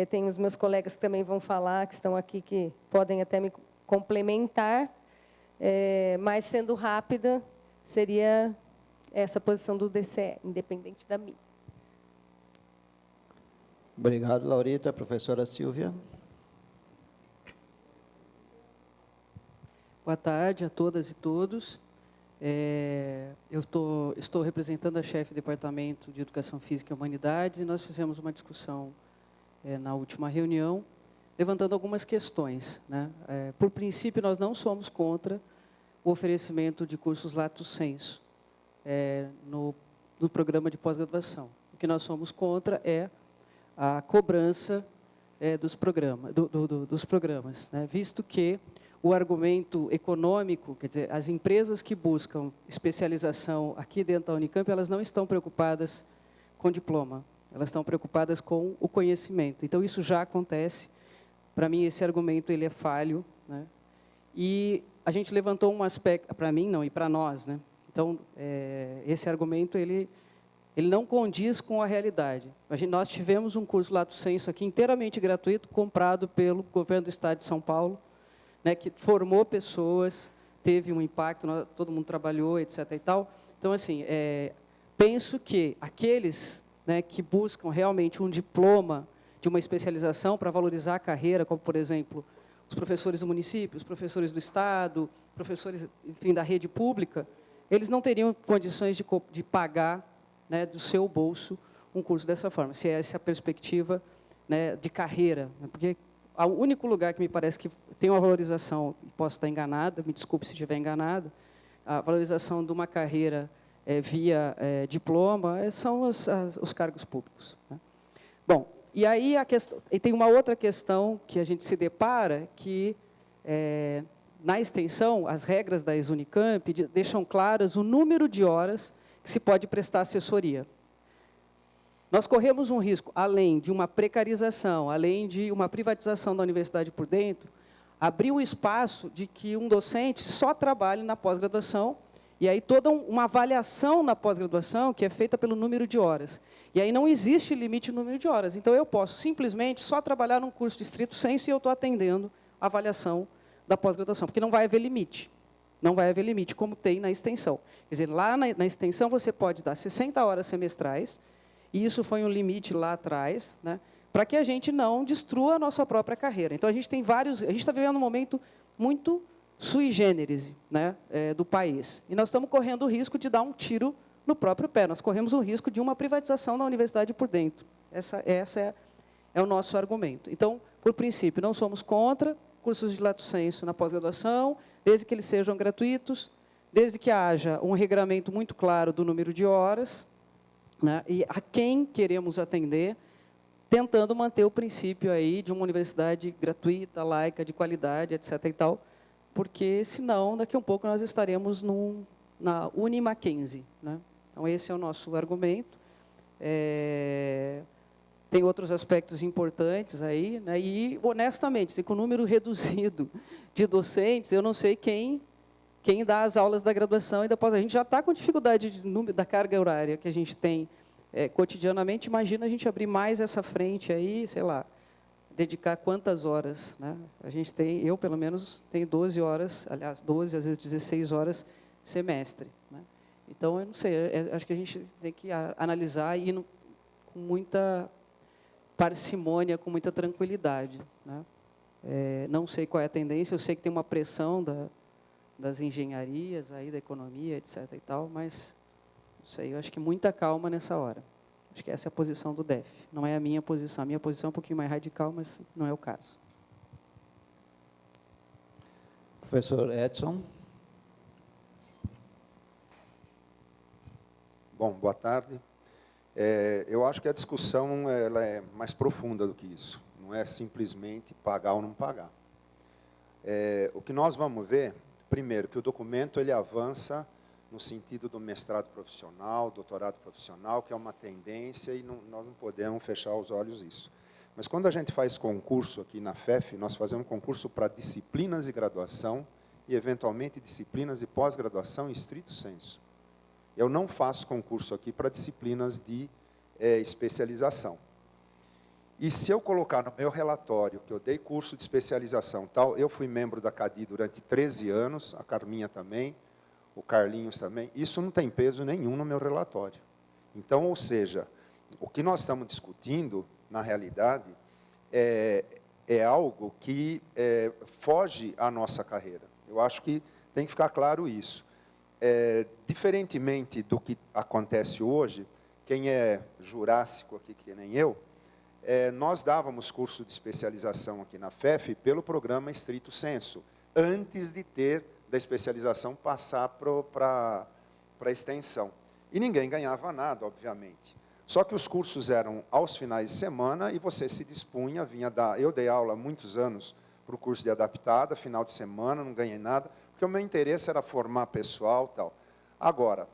tem os meus colegas que também vão falar, que estão aqui, que podem até me complementar, mas, sendo rápida, seria essa posição do DCE, independente da minha. Obrigado, Laurita. Professora Silvia. Boa tarde a todas e todos. Eu estou representando a chefe do Departamento de Educação Física e Humanidades, e nós fizemos uma discussão na última reunião, levantando algumas questões, né? Por princípio, nós não somos contra o oferecimento de cursos lato sensu no programa de pós-graduação. O que nós somos contra é a cobrança dos programas, né? Visto que o argumento econômico, quer dizer, as empresas que buscam especialização aqui dentro da Unicamp, elas não estão preocupadas com diploma, elas estão preocupadas com o conhecimento. Então, isso já acontece. Para mim, esse argumento ele é falho, né? E a gente levantou um aspecto, para mim não, e para nós, né? Então, esse argumento ele não condiz com a realidade. Nós tivemos um curso lato sensu aqui inteiramente gratuito, comprado pelo governo do Estado de São Paulo, né, que formou pessoas, teve um impacto, todo mundo trabalhou, etc. e tal. Então, assim, penso que aqueles, né, que buscam realmente um diploma de uma especialização para valorizar a carreira, como, por exemplo, os professores do município, os professores do Estado, professores, enfim, da rede pública, eles não teriam condições de pagar, né, do seu bolso um curso dessa forma, se essa é a perspectiva, né, de carreira. Porque o único lugar que me parece que tem uma valorização, posso estar enganada, me desculpe se estiver enganada, a valorização de uma carreira via diploma são os cargos públicos, né? Bom, e aí tem uma outra questão que a gente se depara, que na extensão, as regras da Unicamp deixam claras o número de horas que se pode prestar assessoria. Nós corremos um risco, além de uma precarização, além de uma privatização da universidade por dentro, abrir o espaço de que um docente só trabalhe na pós-graduação, e aí toda uma avaliação na pós-graduação que é feita pelo número de horas. E aí não existe limite no número de horas. Então, eu posso simplesmente só trabalhar num curso de estrito sensu e eu estou atendendo a avaliação da pós-graduação, porque não vai haver limite. Não vai haver limite, como tem na extensão. Quer dizer, lá na extensão você pode dar 60 horas semestrais, e isso foi um limite lá atrás, né, para que a gente não destrua a nossa própria carreira. Então, a gente está vivendo um momento muito sui generis, né, do país. E nós estamos correndo o risco de dar um tiro no próprio pé. Nós corremos o risco de uma privatização da universidade por dentro. Essa é o nosso argumento. Então, por princípio, não somos contra cursos de lato sensu na pós-graduação, desde que eles sejam gratuitos, desde que haja um regramento muito claro do número de horas, né, e a quem queremos atender, tentando manter o princípio aí de uma universidade gratuita, laica, de qualidade, etc. e tal, porque, senão, daqui a um pouco nós estaremos na Uni-Mackenzie, né? Então, esse é o nosso argumento. Tem outros aspectos importantes aí, né? E, honestamente, com o número reduzido de docentes, eu não sei quem dá as aulas da graduação e da pós. A gente já está com dificuldade da carga horária que a gente tem cotidianamente. Imagina a gente abrir mais essa frente aí, sei lá, dedicar quantas horas, né? A gente tem, eu pelo menos tenho 12 horas, aliás, 12, às vezes 16 horas semestre, né? Então, eu não sei, acho que a gente tem que analisar e ir com muita parcimônia, com muita tranquilidade, né? Não sei qual é a tendência, eu sei que tem uma pressão das engenharias, aí, da economia, etc. e tal, mas, não sei, eu acho que muita calma nessa hora. Acho que essa é a posição do DEF. Não é a minha posição. A minha posição é um pouquinho mais radical, mas não é o caso. Professor Edson. Bom, boa tarde. Eu acho que a discussão ela é mais profunda do que isso. Não é simplesmente pagar ou não pagar. O que nós vamos ver, primeiro, que o documento ele avança no sentido do mestrado profissional, doutorado profissional, que é uma tendência e nós não podemos fechar os olhos nisso. Mas quando a gente faz concurso aqui na FEF, nós fazemos concurso para disciplinas de graduação e, eventualmente, disciplinas de pós-graduação em estrito sensu. Eu não faço concurso aqui para disciplinas de especialização. E se eu colocar no meu relatório que eu dei curso de especialização, tal, eu fui membro da CADI durante 13 anos, a Carminha também, o Carlinhos também, isso não tem peso nenhum no meu relatório. Então, ou seja, o que nós estamos discutindo, na realidade, é algo que foge à nossa carreira. Eu acho que tem que ficar claro isso. Diferentemente do que acontece hoje, quem é jurássico aqui, que nem eu, nós dávamos curso de especialização aqui na FEF pelo programa Estrito Sensu, antes de ter da especialização passar para a extensão. E ninguém ganhava nada, obviamente. Só que os cursos eram aos finais de semana e você se dispunha, vinha dar... Eu dei aula há muitos anos para o curso de adaptada, final de semana, não ganhei nada, porque o meu interesse era formar pessoal e tal. Agora,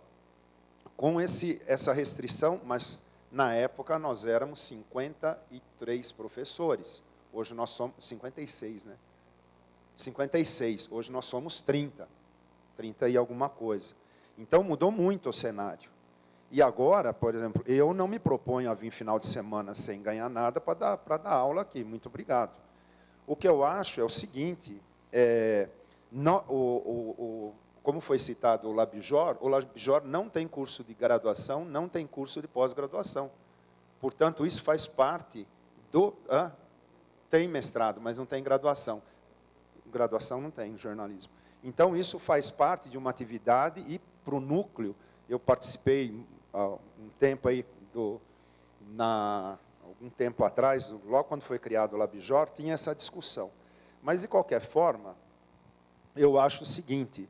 com essa restrição, mas na época nós éramos 53 professores. Hoje nós somos 56, né? 56. Hoje nós somos 30. 30 e alguma coisa. Então mudou muito o cenário. E agora, por exemplo, eu não me proponho a vir final de semana sem ganhar nada para dar aula aqui. Muito obrigado. O que eu acho é o seguinte, como foi citado o Labjor não tem curso de graduação, não tem curso de pós-graduação. Portanto, isso faz parte do... tem mestrado, mas não tem graduação. Graduação não tem no jornalismo. Então, isso faz parte de uma atividade e, para o núcleo, eu participei há um tempo aí, algum tempo atrás, logo quando foi criado o Labjor, tinha essa discussão. Mas, de qualquer forma, eu acho o seguinte,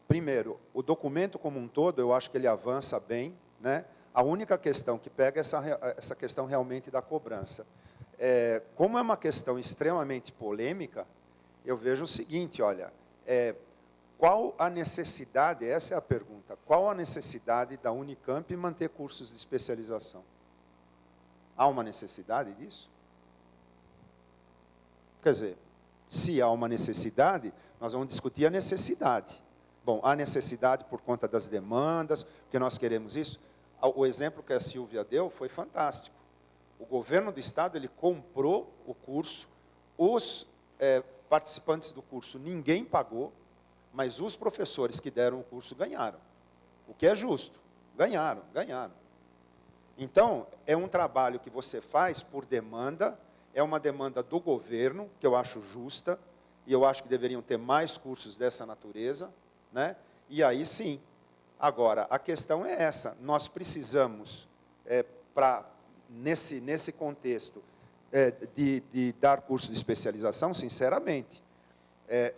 primeiro, o documento como um todo, eu acho que ele avança bem, né? A única questão que pega é essa questão realmente da cobrança. Como é uma questão extremamente polêmica, eu vejo o seguinte, olha, qual a necessidade, essa é a pergunta, qual a necessidade da Unicamp manter cursos de especialização? Há uma necessidade disso? Quer dizer, se há uma necessidade, nós vamos discutir a necessidade. Bom, há necessidade por conta das demandas, porque nós queremos isso. O exemplo que a Silvia deu foi fantástico. O governo do Estado, ele comprou o curso, os participantes do curso, ninguém pagou, mas os professores que deram o curso ganharam. O que é justo. Ganharam. Então, é um trabalho que você faz por demanda, é uma demanda do governo, que eu acho justa, e eu acho que deveriam ter mais cursos dessa natureza, né? E aí sim. Agora, a questão é essa, nós precisamos, nesse contexto, de dar cursos de especialização, sinceramente,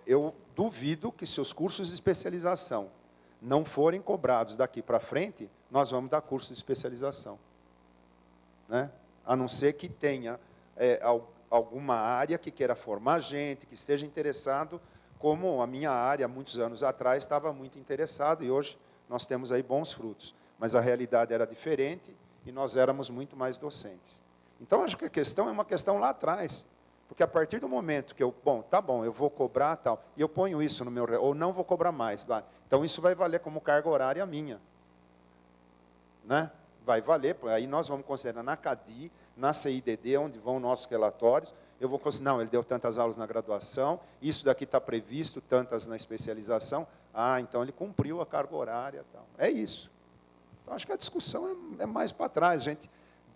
eu duvido que se os cursos de especialização não forem cobrados daqui para frente, nós vamos dar curso de especialização. Né? A não ser que tenha alguma área que queira formar gente, que esteja interessado, como a minha área, muitos anos atrás, estava muito interessado, e hoje nós temos aí bons frutos. Mas a realidade era diferente, e nós éramos muito mais docentes. Então, acho que a questão é uma questão lá atrás. Porque a partir do momento que eu vou cobrar tal, e eu ponho isso no meu, ou não vou cobrar mais, então isso vai valer como carga horária minha. Né? Vai valer, aí nós vamos considerar na CADI, na CIDD, onde vão nossos relatórios, eu vou considerar, não, ele deu tantas aulas na graduação, isso daqui está previsto, tantas na especialização, então ele cumpriu a carga horária. Tal. É isso. Então, acho que a discussão é mais para trás, gente.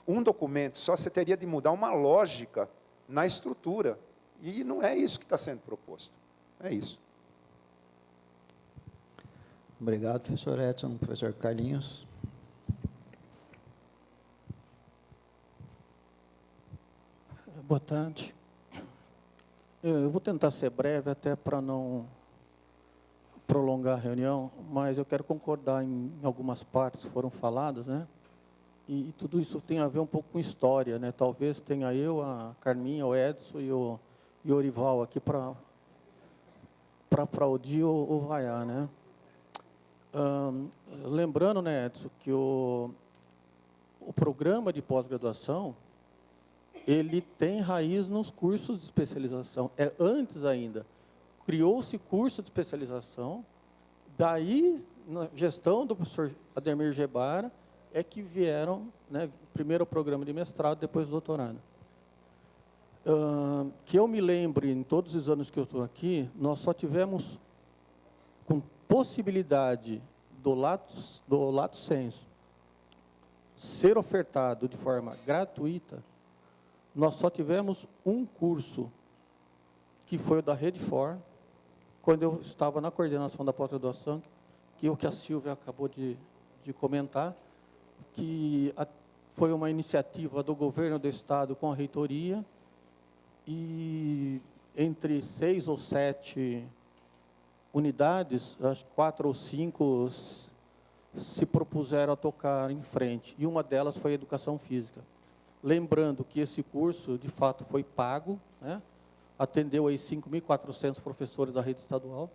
Um documento só você teria de mudar uma lógica na estrutura. E não é isso que está sendo proposto. É isso. Obrigado, professor Edson. Professor Carlinhos. Boa tarde. Eu vou tentar ser breve, até para não prolongar a reunião, mas eu quero concordar em algumas partes que foram faladas, né? E tudo isso tem a ver um pouco com história, né? Talvez tenha eu, a Carminha, o Edson e o Orival aqui para aplaudir ou vaiar, né? Lembrando, né, Edson, que o programa de pós-graduação, ele tem raiz nos cursos de especialização. Antes ainda, criou-se curso de especialização, daí, na gestão do professor Ademir Gebara, é que vieram, né, primeiro o programa de mestrado, depois o doutorado. Que eu me lembre, em todos os anos que eu estou aqui, nós só tivemos, com possibilidade do lato sensu ser ofertado de forma gratuita, nós só tivemos um curso, que foi o da Rede For, quando eu estava na coordenação da pós-graduação, que a Silvia acabou de comentar, que foi uma iniciativa do governo do estado com a reitoria, e entre 6 ou 7 unidades, acho que 4 ou 5 se propuseram a tocar em frente, e uma delas foi a educação física. Lembrando que esse curso, de fato, foi pago, né? Atendeu aí 5.400 professores da rede estadual,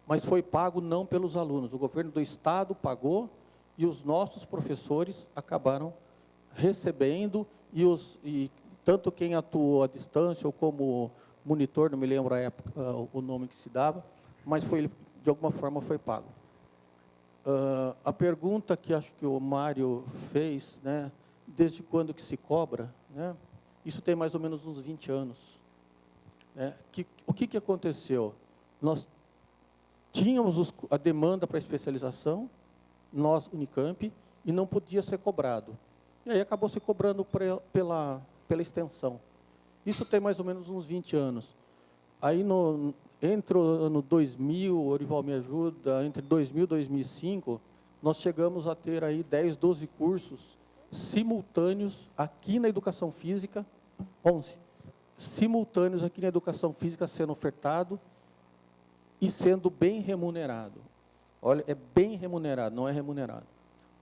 mas foi pago não pelos alunos. O governo do estado pagou e os nossos professores acabaram recebendo, e tanto quem atuou à distância ou como monitor, não me lembro a época o nome que se dava, mas foi, de alguma forma foi pago. A pergunta que acho que o Mário fez, né, desde quando que se cobra, né, isso tem mais ou menos uns 20 anos. Né? O que aconteceu? Nós tínhamos a demanda para especialização, nós, Unicamp, e não podia ser cobrado. E aí acabou se cobrando pela extensão. Isso tem mais ou menos uns 20 anos. Aí, entre o ano 2000, o Orival me ajuda, entre 2000 e 2005, nós chegamos a ter aí 10, 12 cursos simultâneos aqui na educação física, 11, simultâneos aqui na educação física sendo ofertado e sendo bem remunerado. Olha, é bem remunerado, não é remunerado.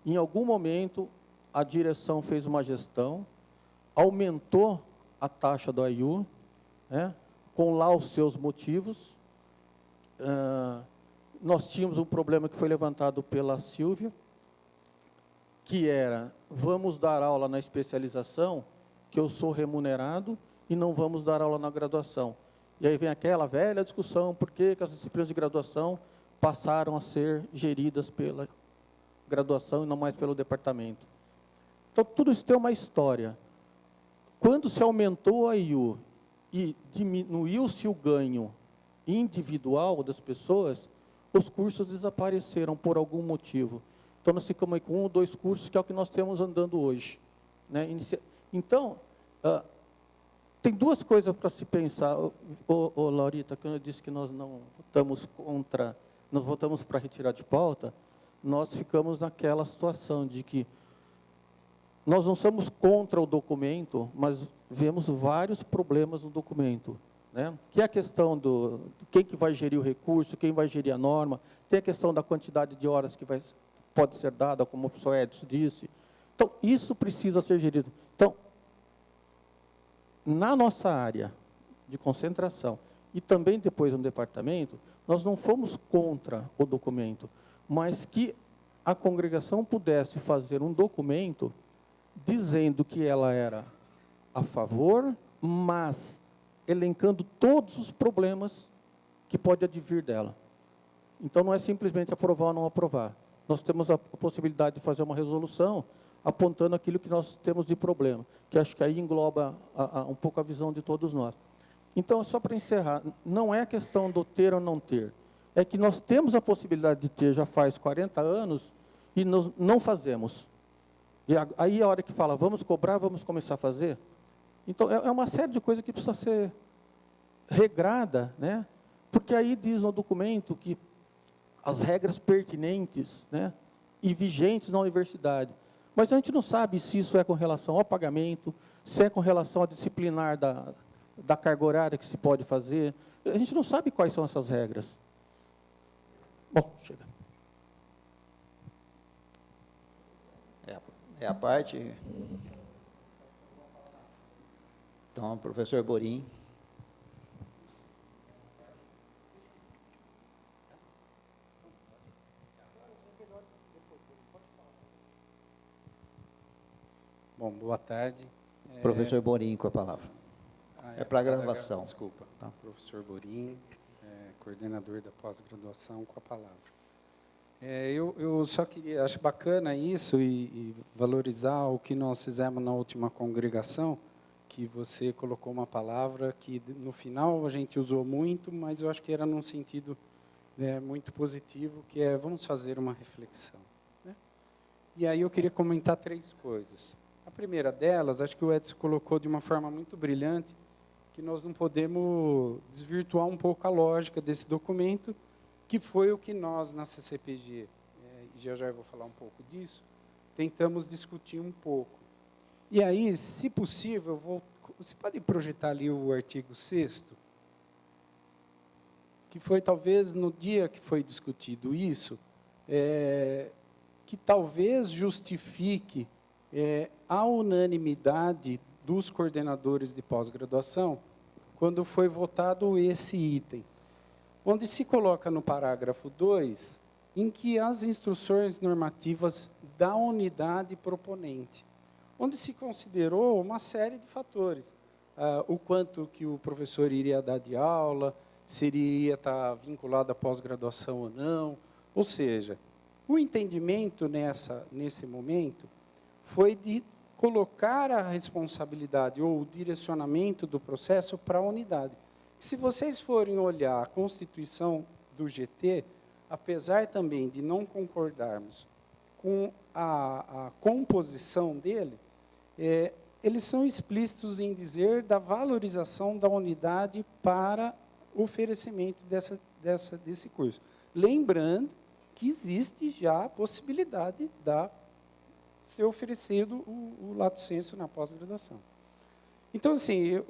Em algum momento, a direção fez uma gestão, aumentou a taxa do AIU, né, com lá os seus motivos. Nós tínhamos um problema que foi levantado pela Silvia, que era, vamos dar aula na especialização, que eu sou remunerado, e não vamos dar aula na graduação. E aí vem aquela velha discussão, por que as disciplinas de graduação passaram a ser geridas pela graduação e não mais pelo departamento. Então, tudo isso tem uma história. Quando se aumentou a IU e diminuiu-se o ganho individual das pessoas, os cursos desapareceram por algum motivo. Então, nós ficamos aí com 1 ou 2 cursos, que é o que nós temos andando hoje. Né? Então, tem 2 coisas para se pensar. Laurita, quando eu disse que nós não votamos contra, nós votamos para retirar de pauta, nós ficamos naquela situação de que nós não somos contra o documento, mas vemos vários problemas no documento. Né? Que é a questão do quem que vai gerir o recurso, quem vai gerir a norma, tem a questão da quantidade de horas que pode ser dada, como o professor Edson disse. Então, isso precisa ser gerido. Então, na nossa área de concentração, e também depois no departamento, nós não fomos contra o documento, mas que a congregação pudesse fazer um documento dizendo que ela era a favor, mas elencando todos os problemas que pode advir dela. Então, não é simplesmente aprovar ou não aprovar. Nós temos a possibilidade de fazer uma resolução apontando aquilo que nós temos de problema, que acho que aí engloba um pouco a visão de todos nós. Então, só para encerrar, não é questão do ter ou não ter, é que nós temos a possibilidade de ter já faz 40 anos e nós não fazemos. E aí a hora que fala, vamos cobrar, vamos começar a fazer. Então, é uma série de coisas que precisa ser regrada, né? Porque aí diz no documento que as regras pertinentes, né, e vigentes na universidade. Mas a gente não sabe se isso é com relação ao pagamento, se é com relação à disciplinar da carga horária que se pode fazer. A gente não sabe quais são essas regras. Bom, chega. É a parte. Então, professor Borim. Bom, boa tarde. Professor Borim com a palavra. É para a gravação. Desculpa. Tá. Professor Borim, coordenador da pós-graduação, com a palavra. Eu só queria, acho bacana isso e valorizar o que nós fizemos na última congregação, que você colocou uma palavra que no final a gente usou muito, mas eu acho que era num sentido muito positivo, que é vamos fazer uma reflexão. Né? E aí eu queria comentar 3 coisas. A primeira delas, acho que o Edson colocou de uma forma muito brilhante, que nós não podemos desvirtuar um pouco a lógica desse documento, que foi o que nós, na CCPG, e já eu vou falar um pouco disso, tentamos discutir um pouco. E aí, se possível, você pode projetar ali o artigo 6º, que foi talvez no dia que foi discutido isso, que talvez justifique a unanimidade dos coordenadores de pós-graduação quando foi votado esse item, onde se coloca no parágrafo 2, em que as instruções normativas da unidade proponente, onde se considerou uma série de fatores, o quanto que o professor iria dar de aula, se ele iria estar vinculado à pós-graduação ou não, ou seja, o entendimento nesse momento foi de colocar a responsabilidade ou o direcionamento do processo para a unidade. Se vocês forem olhar a Constituição do GT, apesar também de não concordarmos com a composição dele, eles são explícitos em dizer da valorização da unidade para o oferecimento desse curso. Lembrando que existe já a possibilidade de ser oferecido o lato sensu na pós-graduação. Então, assim,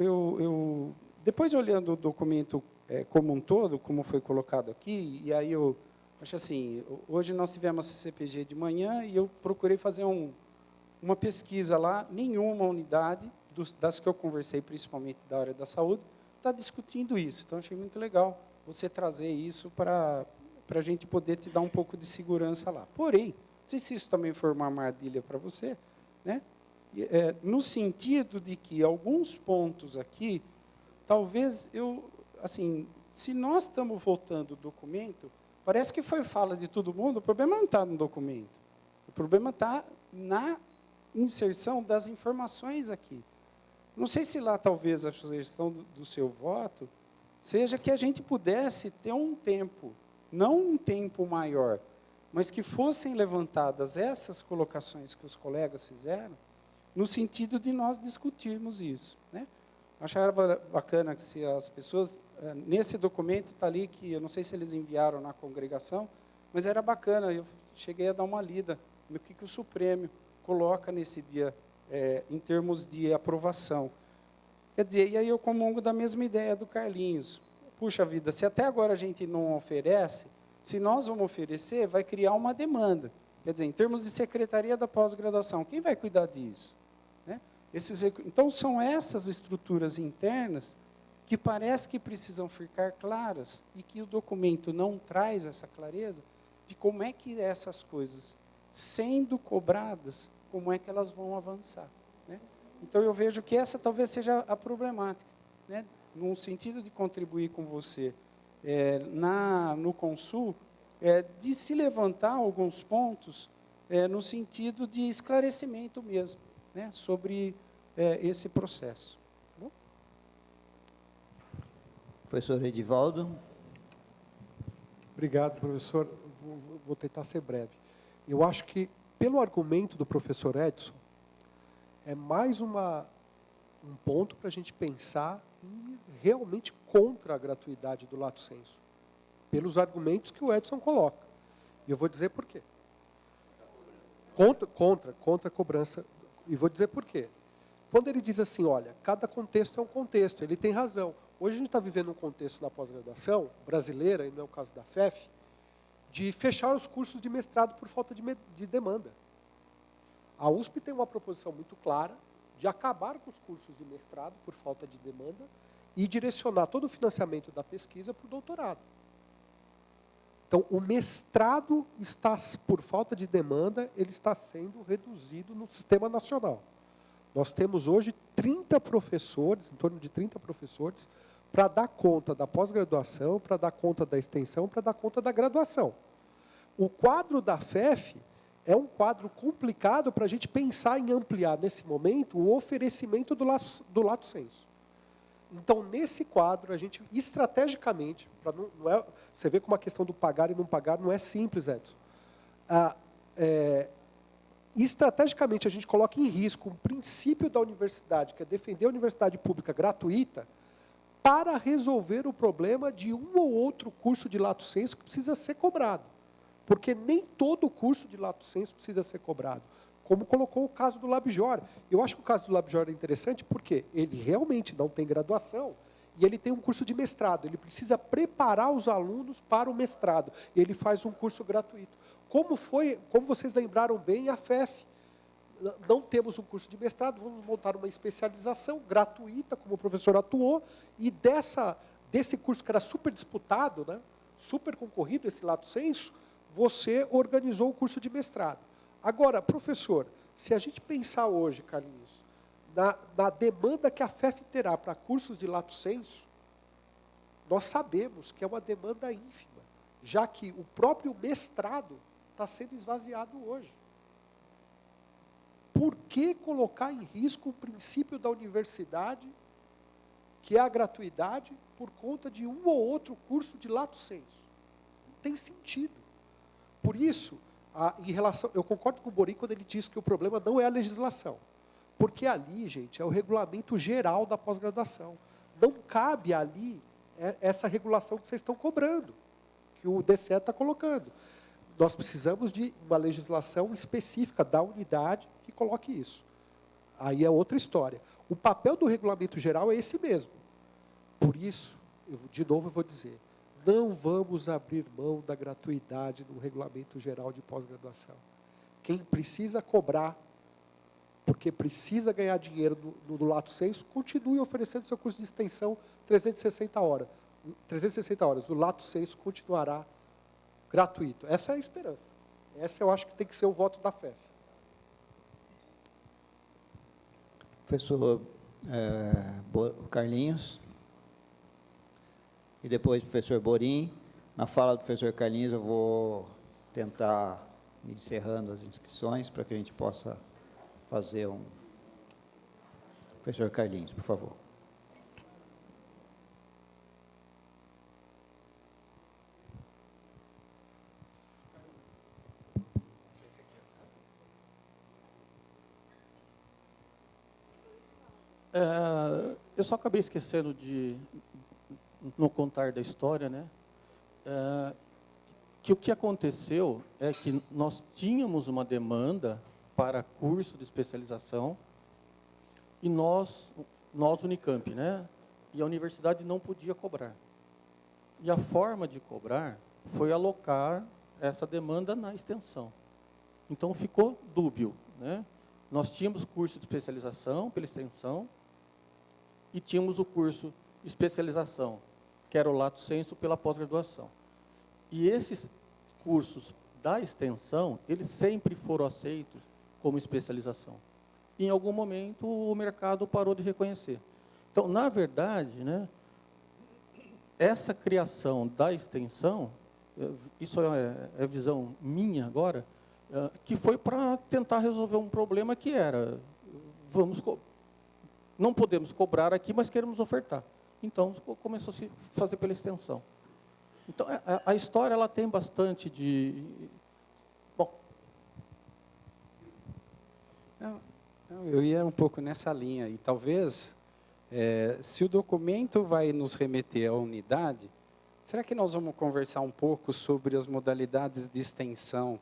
depois olhando o documento como um todo, como foi colocado aqui, e aí eu acho assim, hoje nós tivemos a CCPG de manhã e eu procurei fazer uma pesquisa lá, nenhuma unidade, das que eu conversei, principalmente da área da saúde, está discutindo isso. Então, achei muito legal você trazer isso para a gente poder te dar um pouco de segurança lá. Porém, não sei se isso também for uma armadilha para você, né? No sentido de que alguns pontos aqui, talvez assim, se nós estamos votando o documento, parece que foi fala de todo mundo, o problema não está no documento. O problema está na inserção das informações aqui. Não sei se lá, talvez, a sugestão do seu voto seja que a gente pudesse ter um tempo, não um tempo maior, mas que fossem levantadas essas colocações que os colegas fizeram, no sentido de nós discutirmos isso, né? Achava bacana que se as pessoas, nesse documento está ali, que eu não sei se eles enviaram na congregação, mas era bacana, eu cheguei a dar uma lida no que o Supremo coloca nesse dia, em termos de aprovação. Quer dizer, e aí eu comungo da mesma ideia do Carlinhos. Puxa vida, se até agora a gente não oferece, se nós vamos oferecer, vai criar uma demanda. Quer dizer, em termos de secretaria da pós-graduação, quem vai cuidar disso? Né? Então, são essas estruturas internas que parece que precisam ficar claras e que o documento não traz essa clareza de como é que essas coisas, sendo cobradas, como é que elas vão avançar. Né? Então, eu vejo que essa talvez seja a problemática, né? No sentido de contribuir com você no Consul, de se levantar alguns pontos no sentido de esclarecimento mesmo, né, sobre esse processo. Tá bom? Professor Edivaldo. Obrigado, professor. Vou tentar ser breve. Eu acho que, pelo argumento do professor Edson, é mais um ponto para a gente pensar realmente contra a gratuidade do lato sensu, pelos argumentos que o Edson coloca. E eu vou dizer por quê. Contra a cobrança. E vou dizer por quê. Quando ele diz assim, olha, cada contexto é um contexto, ele tem razão. Hoje a gente está vivendo um contexto na pós-graduação brasileira, e não é o caso da FEF, de fechar os cursos de mestrado por falta de demanda. A USP tem uma proposição muito clara de acabar com os cursos de mestrado por falta de demanda e direcionar todo o financiamento da pesquisa para o doutorado. Então, o mestrado está, por falta de demanda, ele está sendo reduzido no sistema nacional. Nós temos hoje 30 professores, em torno de 30 professores, para dar conta da pós-graduação, para dar conta da extensão, para dar conta da graduação. O quadro da FEF é um quadro complicado para a gente pensar em ampliar, nesse momento, o oferecimento do lato sensu. Então, nesse quadro, a gente, estrategicamente, você vê como a questão do pagar e não pagar não é simples, Edson. Estrategicamente, a gente coloca em risco um princípio da universidade, que é defender a universidade pública gratuita, para resolver o problema de um ou outro curso de lato sensu que precisa ser cobrado. Porque nem todo curso de lato sensu precisa ser cobrado. como colocou o caso do LabJOR. Eu acho que o caso do LabJOR é interessante porque ele realmente não tem graduação e ele tem um curso de mestrado. Ele precisa preparar os alunos para o mestrado. E ele faz um curso gratuito. Como vocês lembraram bem, a FEF. Não temos um curso de mestrado, vamos montar uma especialização gratuita, como o professor atuou, e desse curso que era super disputado, né, super concorrido, esse lato sensu, você organizou o curso de mestrado. Agora, professor, se a gente pensar hoje, Carlinhos, na demanda que a FEF terá para cursos de lato sensu, nós sabemos que é uma demanda ínfima, já que o próprio mestrado está sendo esvaziado hoje. Por que colocar em risco o princípio da universidade, que é a gratuidade, por conta de um ou outro curso de lato sensu? Não tem sentido. Por isso, eu concordo com o Borim quando ele diz que o problema não é a legislação. Porque ali, gente, é o regulamento geral da pós-graduação. Não cabe ali essa regulação que vocês estão cobrando, que o DCE está colocando. Nós precisamos de uma legislação específica da unidade que coloque isso. Aí é outra história. O papel do regulamento geral é esse mesmo. Por isso, de novo eu vou dizer, não vamos abrir mão da gratuidade no regulamento geral de pós-graduação. Quem precisa cobrar, porque precisa ganhar dinheiro no lato sensu, continue oferecendo seu curso de extensão 360 horas. 360 horas. O lato sensu continuará gratuito. Essa é a esperança. Essa eu acho que tem que ser o voto da FEF. Professor Carlinhos. E depois, professor Borim. Na fala do professor Carlinhos, eu vou tentar ir encerrando as inscrições para que a gente possa fazer um... Professor Carlinhos, por favor. Eu só acabei esquecendo no contar da história, né? Que o que aconteceu é que nós tínhamos uma demanda para curso de especialização e nós Unicamp, né? E a universidade não podia cobrar. E a forma de cobrar foi alocar essa demanda na extensão. Então ficou dúbio, né? Nós tínhamos curso de especialização pela extensão e tínhamos o curso de especialização, que era o lato sensu pela pós-graduação. E esses cursos da extensão, eles sempre foram aceitos como especialização. Em algum momento, o mercado parou de reconhecer. Então, na verdade, né, essa criação da extensão, isso é visão minha agora, que foi para tentar resolver um problema que era, não podemos cobrar aqui, mas queremos ofertar. Então, começou a se fazer pela extensão. Então, a história ela tem bastante de... Bom. Eu ia um pouco nessa linha. E talvez, se o documento vai nos remeter à unidade, será que nós vamos conversar um pouco sobre as modalidades de extensão,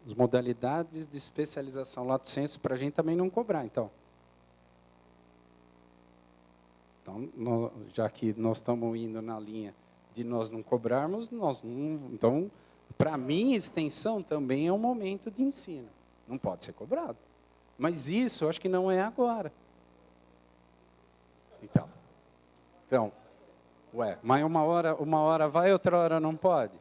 as modalidades de especialização lato sensu, para a gente também não cobrar, então? Então, já que nós estamos indo na linha de nós não cobrarmos, então, para mim, extensão também é um momento de ensino. Não pode ser cobrado. Mas isso, eu acho que não é agora. Então, mas uma hora vai, outra hora não pode?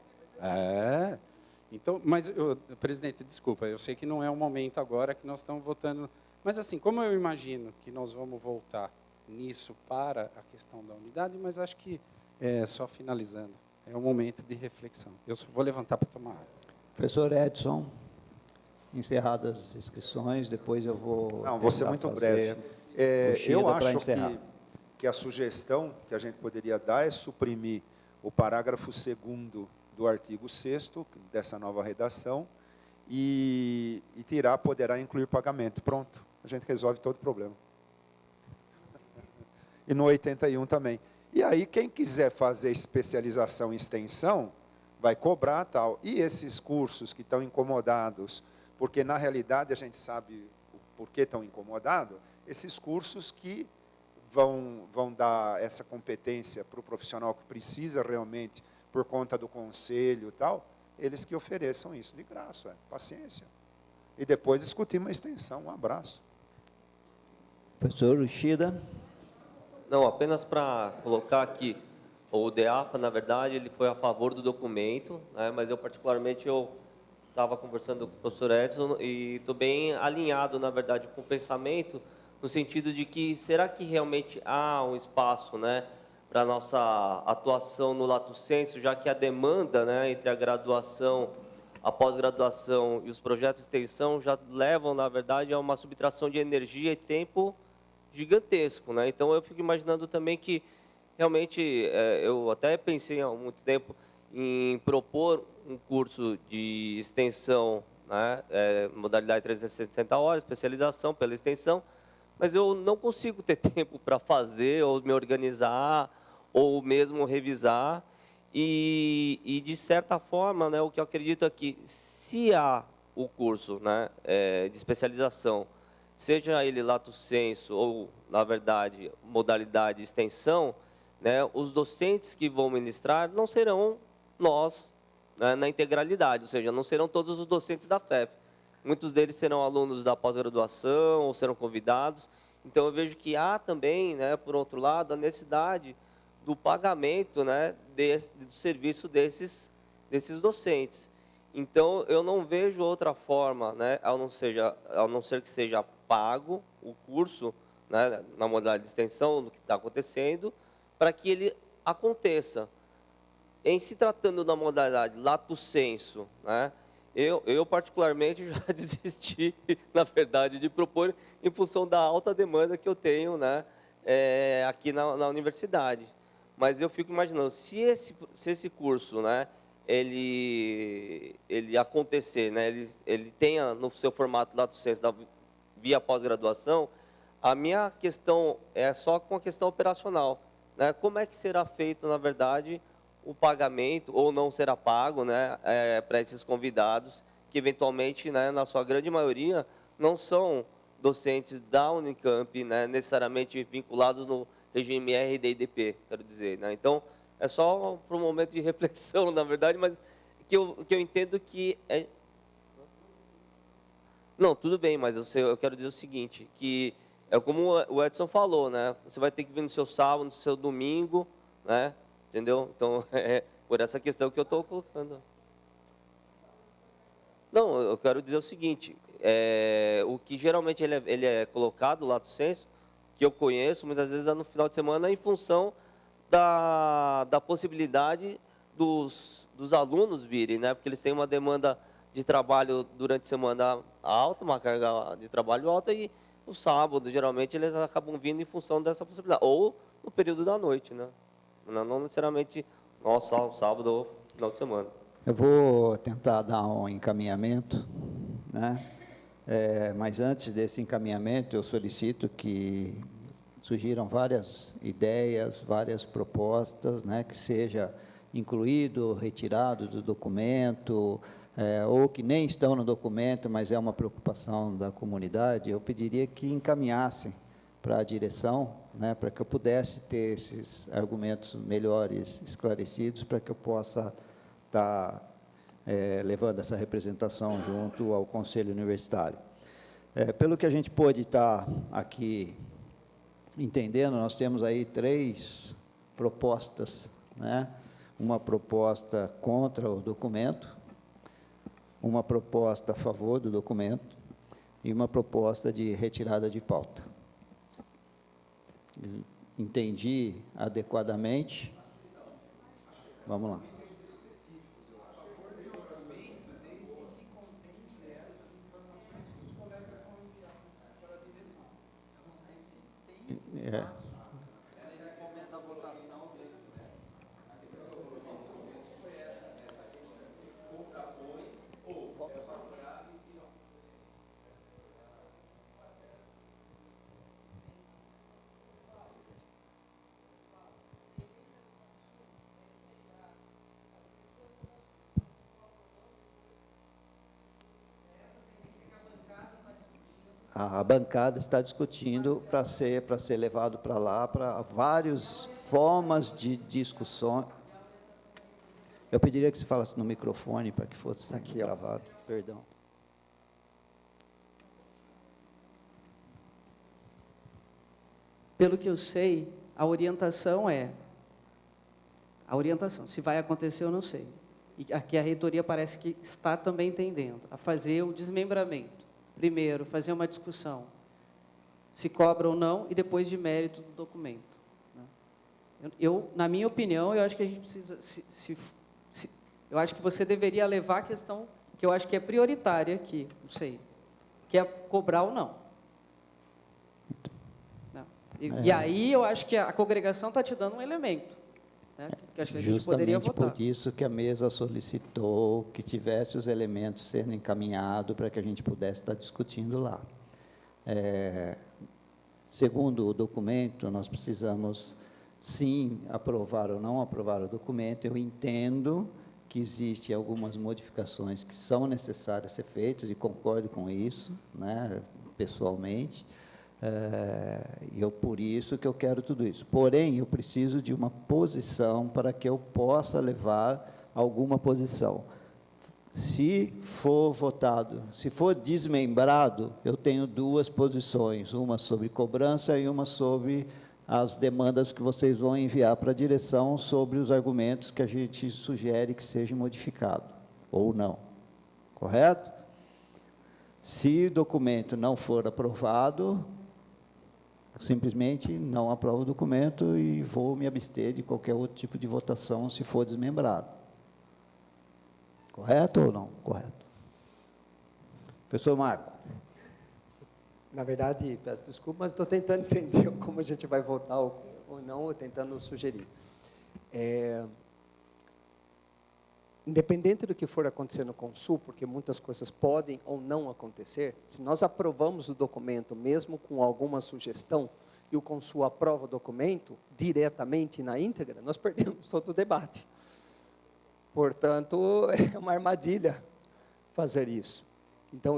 Então, mas, presidente, desculpa, eu sei que não é o momento agora que nós estamos votando. Mas, assim, como eu imagino que nós vamos voltar nisso para a questão da unidade, mas acho que, só finalizando, é um momento de reflexão. Eu vou levantar para tomar água. Professor Edson, encerradas as inscrições, depois eu vou... Não, vou ser muito breve. Eu acho que a sugestão que a gente poderia dar é suprimir o parágrafo 2º do artigo 6º dessa nova redação e tirar poderá incluir pagamento. Pronto, a gente resolve todo o problema. E no 81 também. E aí, quem quiser fazer especialização em extensão, vai cobrar tal. E esses cursos que estão incomodados porque na realidade a gente sabe o porquê estão incomodados, esses cursos que vão dar essa competência para o profissional que precisa realmente, por conta do conselho e tal, eles que ofereçam isso de graça, paciência. E depois discutir uma extensão. Um abraço. Professor Uchida. Não, apenas para colocar aqui, o DEAFA, na verdade, ele foi a favor do documento, né, mas eu particularmente estava conversando com o professor Edson e estou bem alinhado, na verdade, com o pensamento, no sentido de que, será que realmente há um espaço, né, para a nossa atuação no lato sensu, já que a demanda, né, entre a graduação, a pós-graduação e os projetos de extensão já levam, na verdade, a uma subtração de energia e tempo gigantesco, né? Então, eu fico imaginando também que, realmente, eu até pensei há muito tempo em propor um curso de extensão, né, modalidade 360 horas, especialização pela extensão, mas eu não consigo ter tempo para fazer, ou me organizar, ou mesmo revisar, e de certa forma, né, o que eu acredito é que, se há o curso, né, de especialização, seja ele lato sensu ou, na verdade, modalidade de extensão, né, os docentes que vão ministrar não serão nós, né, na integralidade, ou seja, não serão todos os docentes da FEF. Muitos deles serão alunos da pós-graduação ou serão convidados. Então, eu vejo que há também, né, por outro lado, a necessidade do pagamento, né, do serviço desses docentes. Então, eu não vejo outra forma, né, a não ser que seja pago o curso, né, na modalidade de extensão, do que está acontecendo, para que ele aconteça. Em se tratando da modalidade lato sensu, né, eu particularmente já desisti, na verdade, de propor em função da alta demanda que eu tenho, né, aqui na universidade. Mas eu fico imaginando, se esse curso, né, ele acontecer, né, ele tenha no seu formato lato sensu via pós-graduação, a minha questão é só com a questão operacional, né? Como é que será feito, na verdade, o pagamento, ou não será pago, né, para esses convidados, que eventualmente, né, na sua grande maioria, não são docentes da Unicamp, né, necessariamente vinculados no regime RDIDP, quero dizer, né? Então, é só para um momento de reflexão, na verdade, mas que eu entendo que Não, tudo bem, mas eu quero dizer o seguinte, que é como o Edson falou, né? Você vai ter que vir no seu sábado, no seu domingo, né? Entendeu? Então, é por essa questão que eu estou colocando. Não, eu quero dizer o seguinte, o que geralmente ele é colocado, lato sensu, que eu conheço, muitas vezes é no final de semana, em função da possibilidade dos alunos virem, né? Porque eles têm uma demanda de trabalho durante a semana alta, uma carga de trabalho alta, e no sábado, geralmente, eles acabam vindo em função dessa possibilidade. Ou no período da noite, né? Não necessariamente sábado ou final de semana. Eu vou tentar dar um encaminhamento, né? Mas antes desse encaminhamento, eu solicito que surgiram várias ideias, várias propostas, né? Que seja incluído, retirado do documento, ou que nem estão no documento, mas é uma preocupação da comunidade. Eu pediria que encaminhassem para a direção, né, para que eu pudesse ter esses argumentos melhores esclarecidos, para que eu possa estar levando essa representação junto ao Conselho Universitário. Pelo que a gente pôde estar aqui entendendo, nós temos aí 3 propostas, né? Uma proposta contra o documento, uma proposta a favor do documento e uma proposta de retirada de pauta. Entendi adequadamente? Vamos lá. A bancada está discutindo para ser levado para lá, para várias formas de discussão. Eu pediria que se falasse no microfone para que fosse aqui gravado. Perdão. Pelo que eu sei, a orientação, se vai acontecer eu não sei, e aqui a reitoria parece que está também entendendo, a fazer o desmembramento. Primeiro, fazer uma discussão, se cobra ou não, e depois de mérito do documento. Na minha opinião, eu acho que a gente precisa, eu acho que você deveria levar a questão que eu acho que é prioritária aqui, não sei, que é cobrar ou não. E aí eu acho que a congregação está te dando um elemento, né, que acho que a gente poderia votar. Justamente por isso que a mesa solicitou que tivesse os elementos sendo encaminhados para que a gente pudesse estar discutindo lá. Segundo o documento, nós precisamos, sim, aprovar ou não aprovar o documento. Eu entendo que existem algumas modificações que são necessárias ser feitas, e concordo com isso, né, pessoalmente. Por isso que eu quero tudo isso. Porém, eu preciso de uma posição para que eu possa levar alguma posição. Se for votado, se for desmembrado, eu tenho duas posições, uma sobre cobrança e uma sobre as demandas que vocês vão enviar para a direção sobre os argumentos que a gente sugere que seja modificado, ou não. Correto? Se o documento não for aprovado, simplesmente não aprovo o documento e vou me abster de qualquer outro tipo de votação se for desmembrado. Correto ou não? Correto. Professor Marco. Na verdade, peço desculpa, mas estou tentando entender como a gente vai votar ou não, ou tentando sugerir. Independente do que for acontecer no Consul, porque muitas coisas podem ou não acontecer, se nós aprovamos o documento, mesmo com alguma sugestão, e o Consul aprova o documento diretamente na íntegra, nós perdemos todo o debate. Portanto, é uma armadilha fazer isso. Então,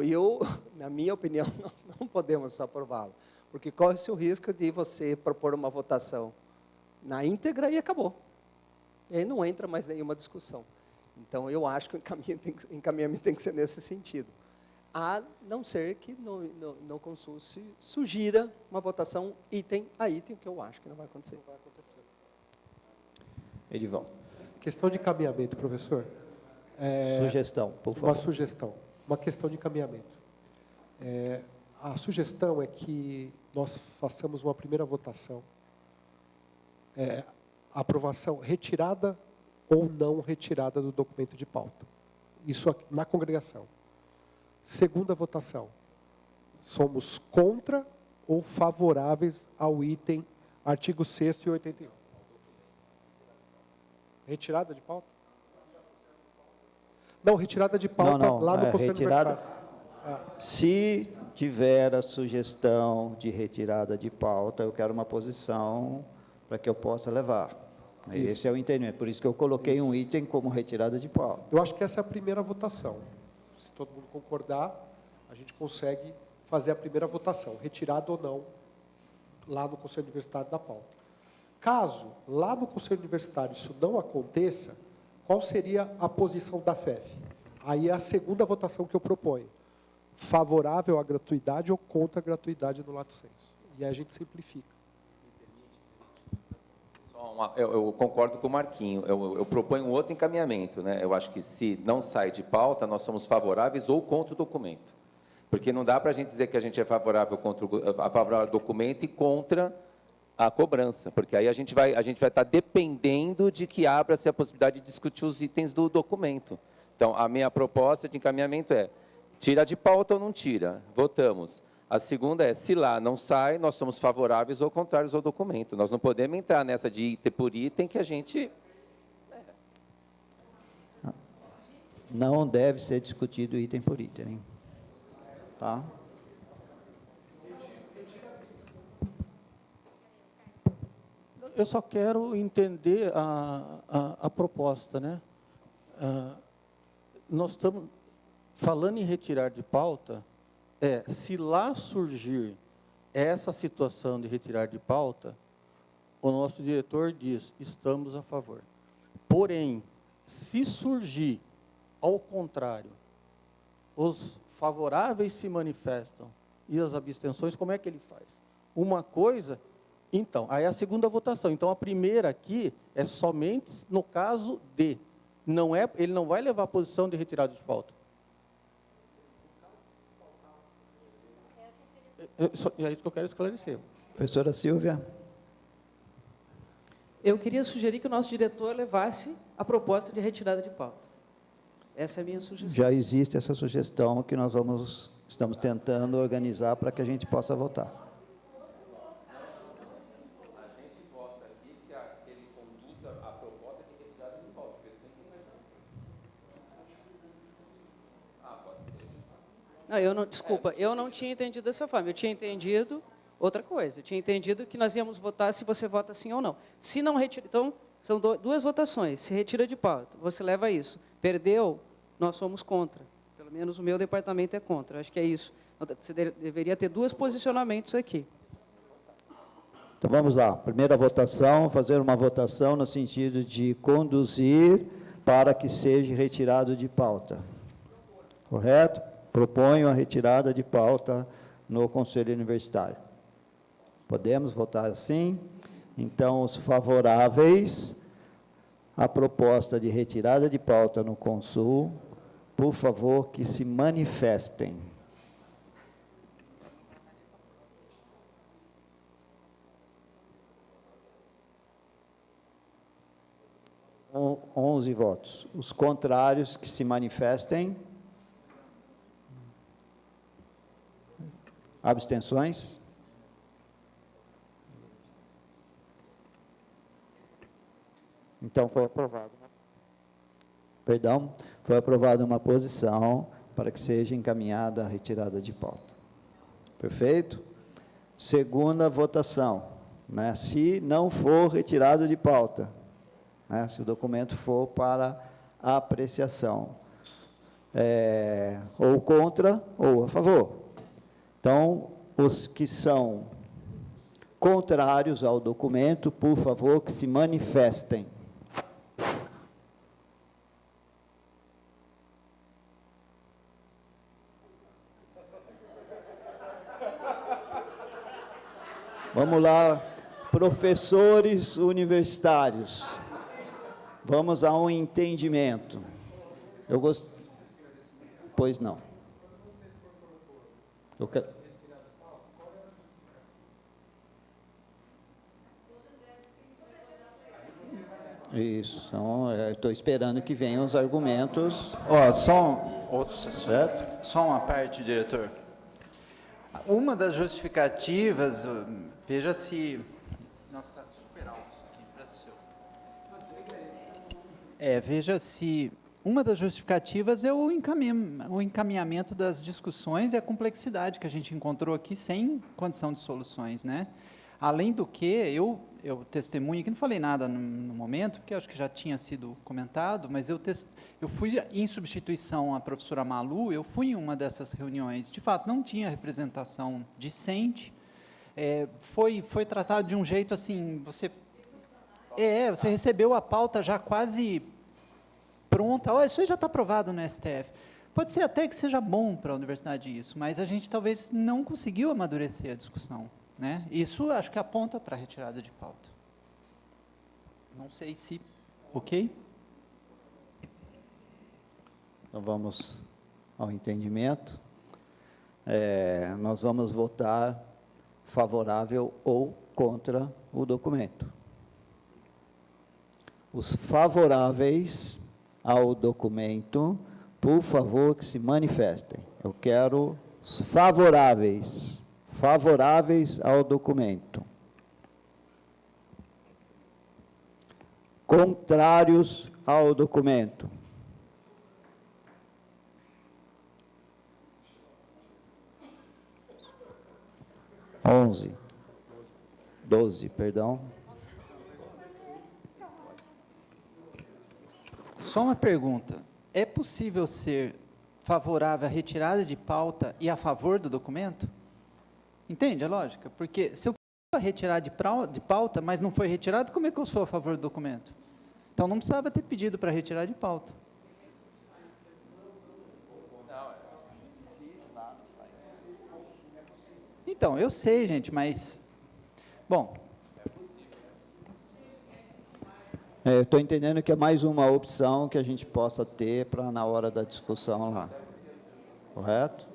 na minha opinião, nós não podemos aprová-lo, porque corre-se o risco de você propor uma votação na íntegra e acabou. E aí não entra mais nenhuma discussão. Então, eu acho que o encaminhamento tem que ser nesse sentido. A não ser que no Consul se sugira uma votação item a item, que eu acho que não vai acontecer. Edivaldo. Questão de encaminhamento, professor. Sugestão, por favor. Uma sugestão, uma questão de encaminhamento. A sugestão é que nós façamos uma primeira votação. Aprovação retirada ou não retirada do documento de pauta. Isso aqui, na congregação. Segunda votação. Somos contra ou favoráveis ao item artigo 6º e 81. Retirada de pauta? Não, retirada de pauta lá no Conselho Universitário. Se tiver a sugestão de retirada de pauta, eu quero uma posição para que eu possa levar. Isso. Esse é o entendimento, por isso que eu coloquei um item como retirada de pauta. Eu acho que essa é a primeira votação. Se todo mundo concordar, a gente consegue fazer a primeira votação, retirada ou não, lá no Conselho Universitário da pauta. Caso, lá no Conselho Universitário, isso não aconteça, qual seria a posição da FEF? Aí é a segunda votação que eu proponho. Favorável à gratuidade ou contra a gratuidade no lato sensu. E aí a gente simplifica. Eu concordo com o Marquinho. Eu proponho um outro encaminhamento, né? Eu acho que se não sai de pauta, nós somos favoráveis ou contra o documento. Porque não dá para a gente dizer que a gente é favorável ao documento e contra a cobrança, porque aí a gente vai estar dependendo de que abra-se a possibilidade de discutir os itens do documento. Então, a minha proposta de encaminhamento é: tira de pauta ou não tira? Votamos. A segunda é: se lá não sai, nós somos favoráveis ou contrários ao documento. Nós não podemos entrar nessa de item por item que a gente... Não deve ser discutido item por item, hein? Tá? Eu só quero entender a proposta, né? Nós estamos falando em retirar de pauta se lá surgir essa situação de retirar de pauta, o nosso diretor diz, estamos a favor. Porém, se surgir, ao contrário, os favoráveis se manifestam e as abstenções, como é que ele faz? Uma coisa, então, aí é a segunda votação. Então, a primeira aqui é somente no caso de. Ele não vai levar a posição de retirada de pauta. É isso que eu quero esclarecer. Professora Silvia. Eu queria sugerir que o nosso diretor levasse a proposta de retirada de pauta. Essa é a minha sugestão. Já existe essa sugestão que nós estamos tentando organizar para que a gente possa votar. A gente vota aqui se ele conduz a proposta de retirada de pauta. Pode ser. Não, desculpa, eu não tinha entendido dessa forma. Eu tinha entendido outra coisa. Eu tinha entendido que nós íamos votar se você vota sim ou não. Se não retira, então, são duas votações. Se retira de pauta, você leva isso. Perdeu, nós somos contra. Pelo menos o meu departamento é contra. Acho que é isso. Você deveria ter dois posicionamentos aqui. Então, vamos lá. Primeira votação, fazer uma votação no sentido de conduzir para que seja retirado de pauta. Correto? Proponho a retirada de pauta no Conselho Universitário. Podemos votar assim? Então, os favoráveis à proposta de retirada de pauta no Consul, por favor, que se manifestem. Com 11 votos. Os contrários que se manifestem. Abstenções? Então, foi aprovado. Perdão, foi aprovada uma posição para que seja encaminhada a retirada de pauta. Perfeito? Segunda votação, né? Se não for retirado de pauta, né? Se o documento for para apreciação, ou contra ou a favor. Então, os que são contrários ao documento, por favor, que se manifestem. Vamos lá, professores universitários. Vamos a um entendimento. Pois não. Isso, estou esperando que venham os argumentos. Só uma parte, diretor. Uma das justificativas, veja se... Nossa, está super alto isso aqui, presta o seu. Veja se... Uma das justificativas é o encaminhamento das discussões e a complexidade que a gente encontrou aqui sem condição de soluções, né? Além do que, eu testemunho, que não falei nada no momento, porque acho que já tinha sido comentado, mas eu fui em substituição à professora Malu, eu fui em uma dessas reuniões, de fato, não tinha representação discente, foi tratado de um jeito assim, você recebeu a pauta já quase pronta, isso aí já está aprovado no STF. Pode ser até que seja bom para a universidade isso, mas a gente talvez não conseguiu amadurecer a discussão, né? Isso acho que aponta para a retirada de pauta. Não sei se... Ok? Então, vamos ao entendimento. Nós vamos votar favorável ou contra o documento. Os favoráveis ao documento, por favor, que se manifestem. Eu quero os favoráveis ao documento. Contrários ao documento. Doze, perdão. Só uma pergunta. É possível ser favorável à retirada de pauta e a favor do documento? Entende a lógica? Porque se eu retirar de pauta, mas não foi retirado, como é que eu sou a favor do documento? Então, não precisava ter pedido para retirar de pauta. Então, eu sei, gente, mas... Bom... Eu estou entendendo que é mais uma opção que a gente possa ter para na hora da discussão lá. Correto?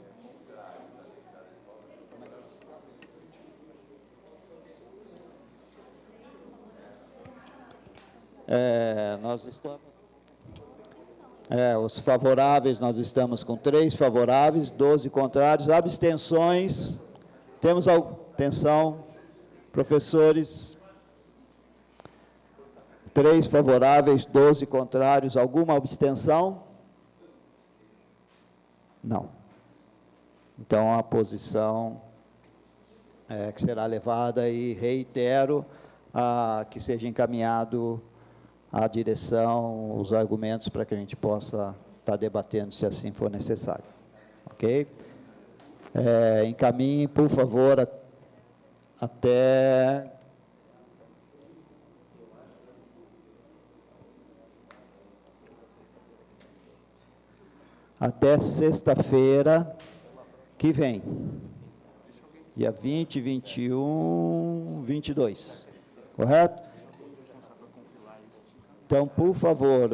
Nós estamos... os favoráveis, nós estamos com 3 favoráveis, 12 contrários, abstenções. Temos atenção, professores... 3 favoráveis, 12 contrários, alguma abstenção? Não. Então, a posição que será levada, e reitero, que seja encaminhado à direção os argumentos para que a gente possa estar debatendo, se assim for necessário. Ok? Encaminhe, por favor, até sexta-feira que vem, dia 20, 21, 22, correto? Então, por favor,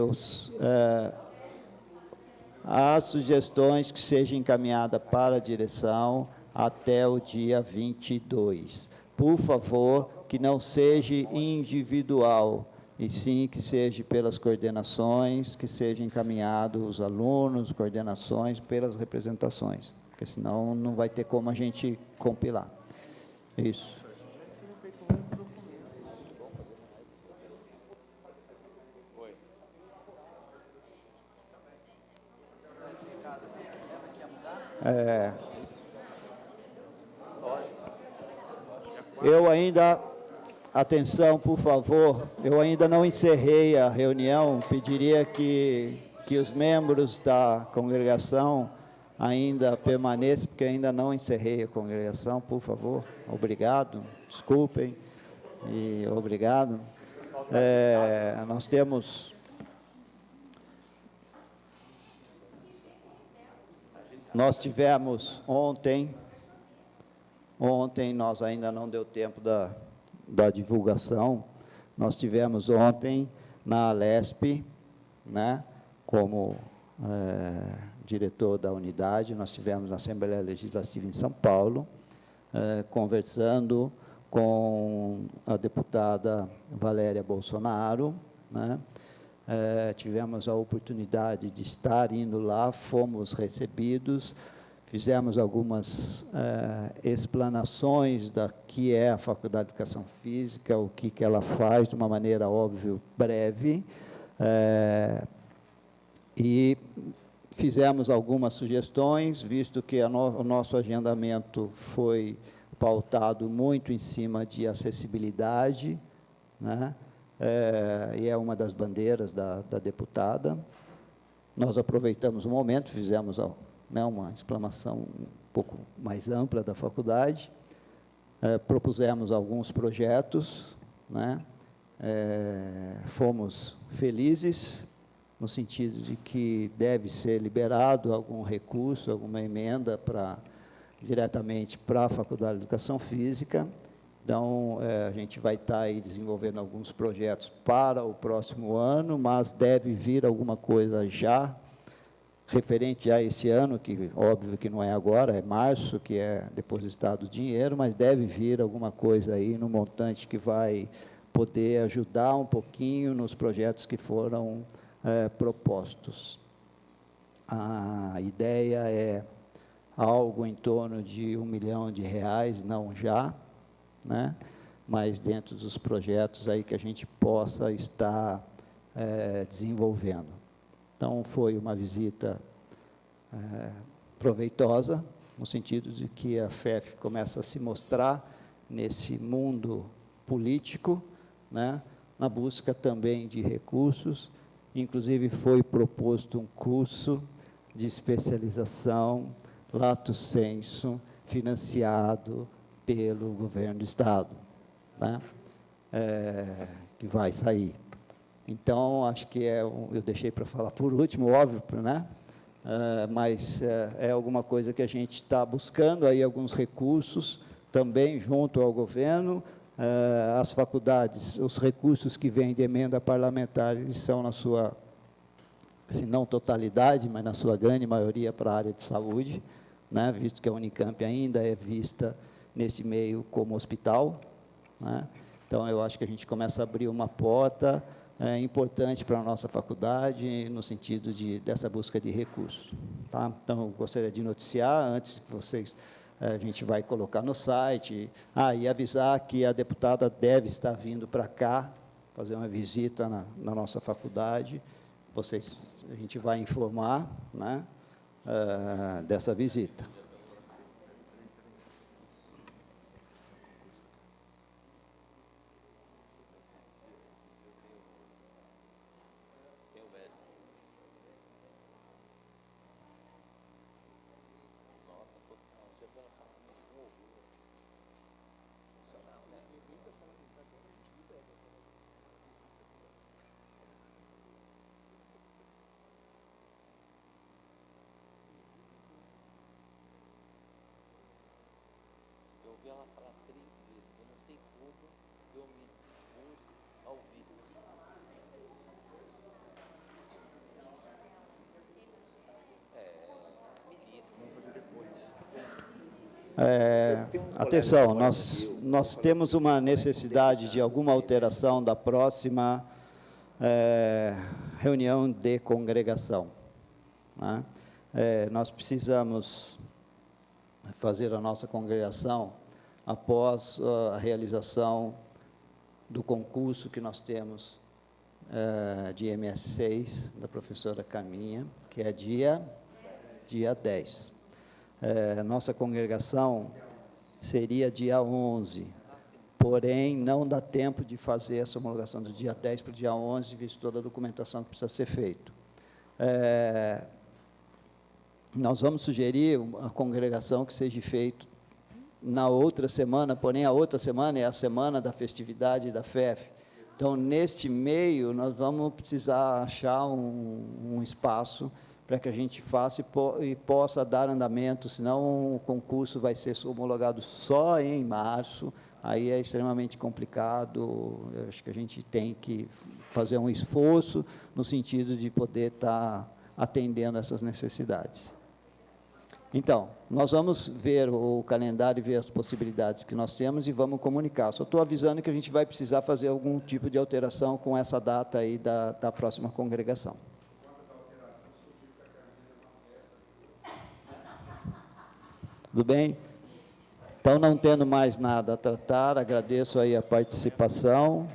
as sugestões que sejam encaminhadas para a direção até o dia 22. Por favor, que não seja individual, e sim que seja pelas coordenações, que seja encaminhado os alunos, coordenações, pelas representações, porque senão não vai ter como a gente compilar. Isso. Eu ainda... Atenção, por favor, eu ainda não encerrei a reunião, pediria que os membros da congregação ainda permaneçam, porque ainda não encerrei a congregação, por favor. Obrigado, desculpem, e obrigado. Nós tivemos ontem nós ainda não deu tempo da divulgação, nós tivemos ontem na Alesp, né, como diretor da unidade, nós tivemos na Assembleia Legislativa em São Paulo, conversando com a deputada Valéria Bolsonaro, né, tivemos a oportunidade de estar indo lá, fomos recebidos, fizemos algumas explanações da que é a Faculdade de Educação Física, o que ela faz, de uma maneira, óbvio, breve, e fizemos algumas sugestões, visto que o nosso agendamento foi pautado muito em cima de acessibilidade, né, e é uma das bandeiras da deputada. Nós aproveitamos o momento, fizemos uma explanação um pouco mais ampla da faculdade, propusemos alguns projetos, né, fomos felizes, no sentido de que deve ser liberado algum recurso, alguma emenda diretamente para a Faculdade de Educação Física. Então, a gente vai estar aí desenvolvendo alguns projetos para o próximo ano, mas deve vir alguma coisa já referente a esse ano, que óbvio que não é agora, é março, que é depositado o dinheiro, mas deve vir alguma coisa aí no montante que vai poder ajudar um pouquinho nos projetos que foram propostos. A ideia é algo em torno de R$ 1 milhão, não já, né? Mas dentro dos projetos aí que a gente possa estar desenvolvendo. Então, foi uma visita proveitosa, no sentido de que a FEF começa a se mostrar nesse mundo político, né, na busca também de recursos. Inclusive, foi proposto um curso de especialização, lato sensu, financiado pelo governo do Estado, tá? Que vai sair. Então, acho que eu deixei para falar por último, óbvio, né? Mas é alguma coisa que a gente está buscando aí alguns recursos, também junto ao governo, as faculdades, os recursos que vêm de emenda parlamentar, eles são na sua, se não totalidade, mas na sua grande maioria para a área de saúde, né? Visto que a Unicamp ainda é vista nesse meio como hospital, né? Então, eu acho que a gente começa a abrir uma porta importante para a nossa faculdade, no sentido dessa busca de recursos. Tá? Então, eu gostaria de noticiar, antes que vocês, a gente vai colocar no site, e avisar que a deputada deve estar vindo para cá, fazer uma visita na nossa faculdade, a gente vai informar, né, dessa visita. Ela falar 3 vezes, eu não sei como eu me dispus ao vivo. Atenção, nós temos uma necessidade de alguma alteração da próxima reunião de congregação, né? Nós precisamos fazer a nossa congregação após a realização do concurso que nós temos de MS6, da professora Carminha, que é dia 10. Nossa congregação seria dia 11, porém, não dá tempo de fazer essa homologação do dia 10 para o dia 11, visto toda a documentação que precisa ser feita. Nós vamos sugerir a congregação que seja feito na outra semana, porém a outra semana é a semana da festividade da FEF. Então, neste meio, nós vamos precisar achar um espaço para que a gente faça e possa dar andamento, senão o concurso vai ser homologado só em março, aí é extremamente complicado. Eu acho que a gente tem que fazer um esforço no sentido de poder estar atendendo essas necessidades. Então, nós vamos ver o calendário e ver as possibilidades que nós temos e vamos comunicar. Só estou avisando que a gente vai precisar fazer algum tipo de alteração com essa data aí da próxima congregação. Tudo bem? Então, não tendo mais nada a tratar, agradeço aí a participação.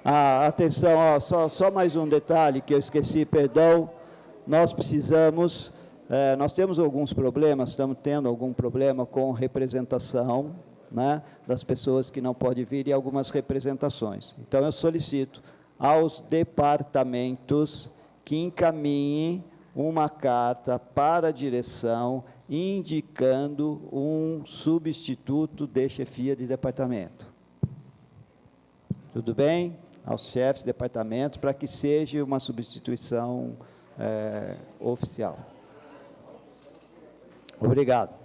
Atenção, só mais um detalhe que eu esqueci, perdão. Nós precisamos, nós temos alguns problemas, estamos tendo algum problema com representação, né, das pessoas que não podem vir e algumas representações. Então, eu solicito aos departamentos que encaminhem uma carta para a direção indicando um substituto de chefia de departamento. Tudo bem? Aos chefes de departamento, para que seja uma substituição oficial. Obrigado.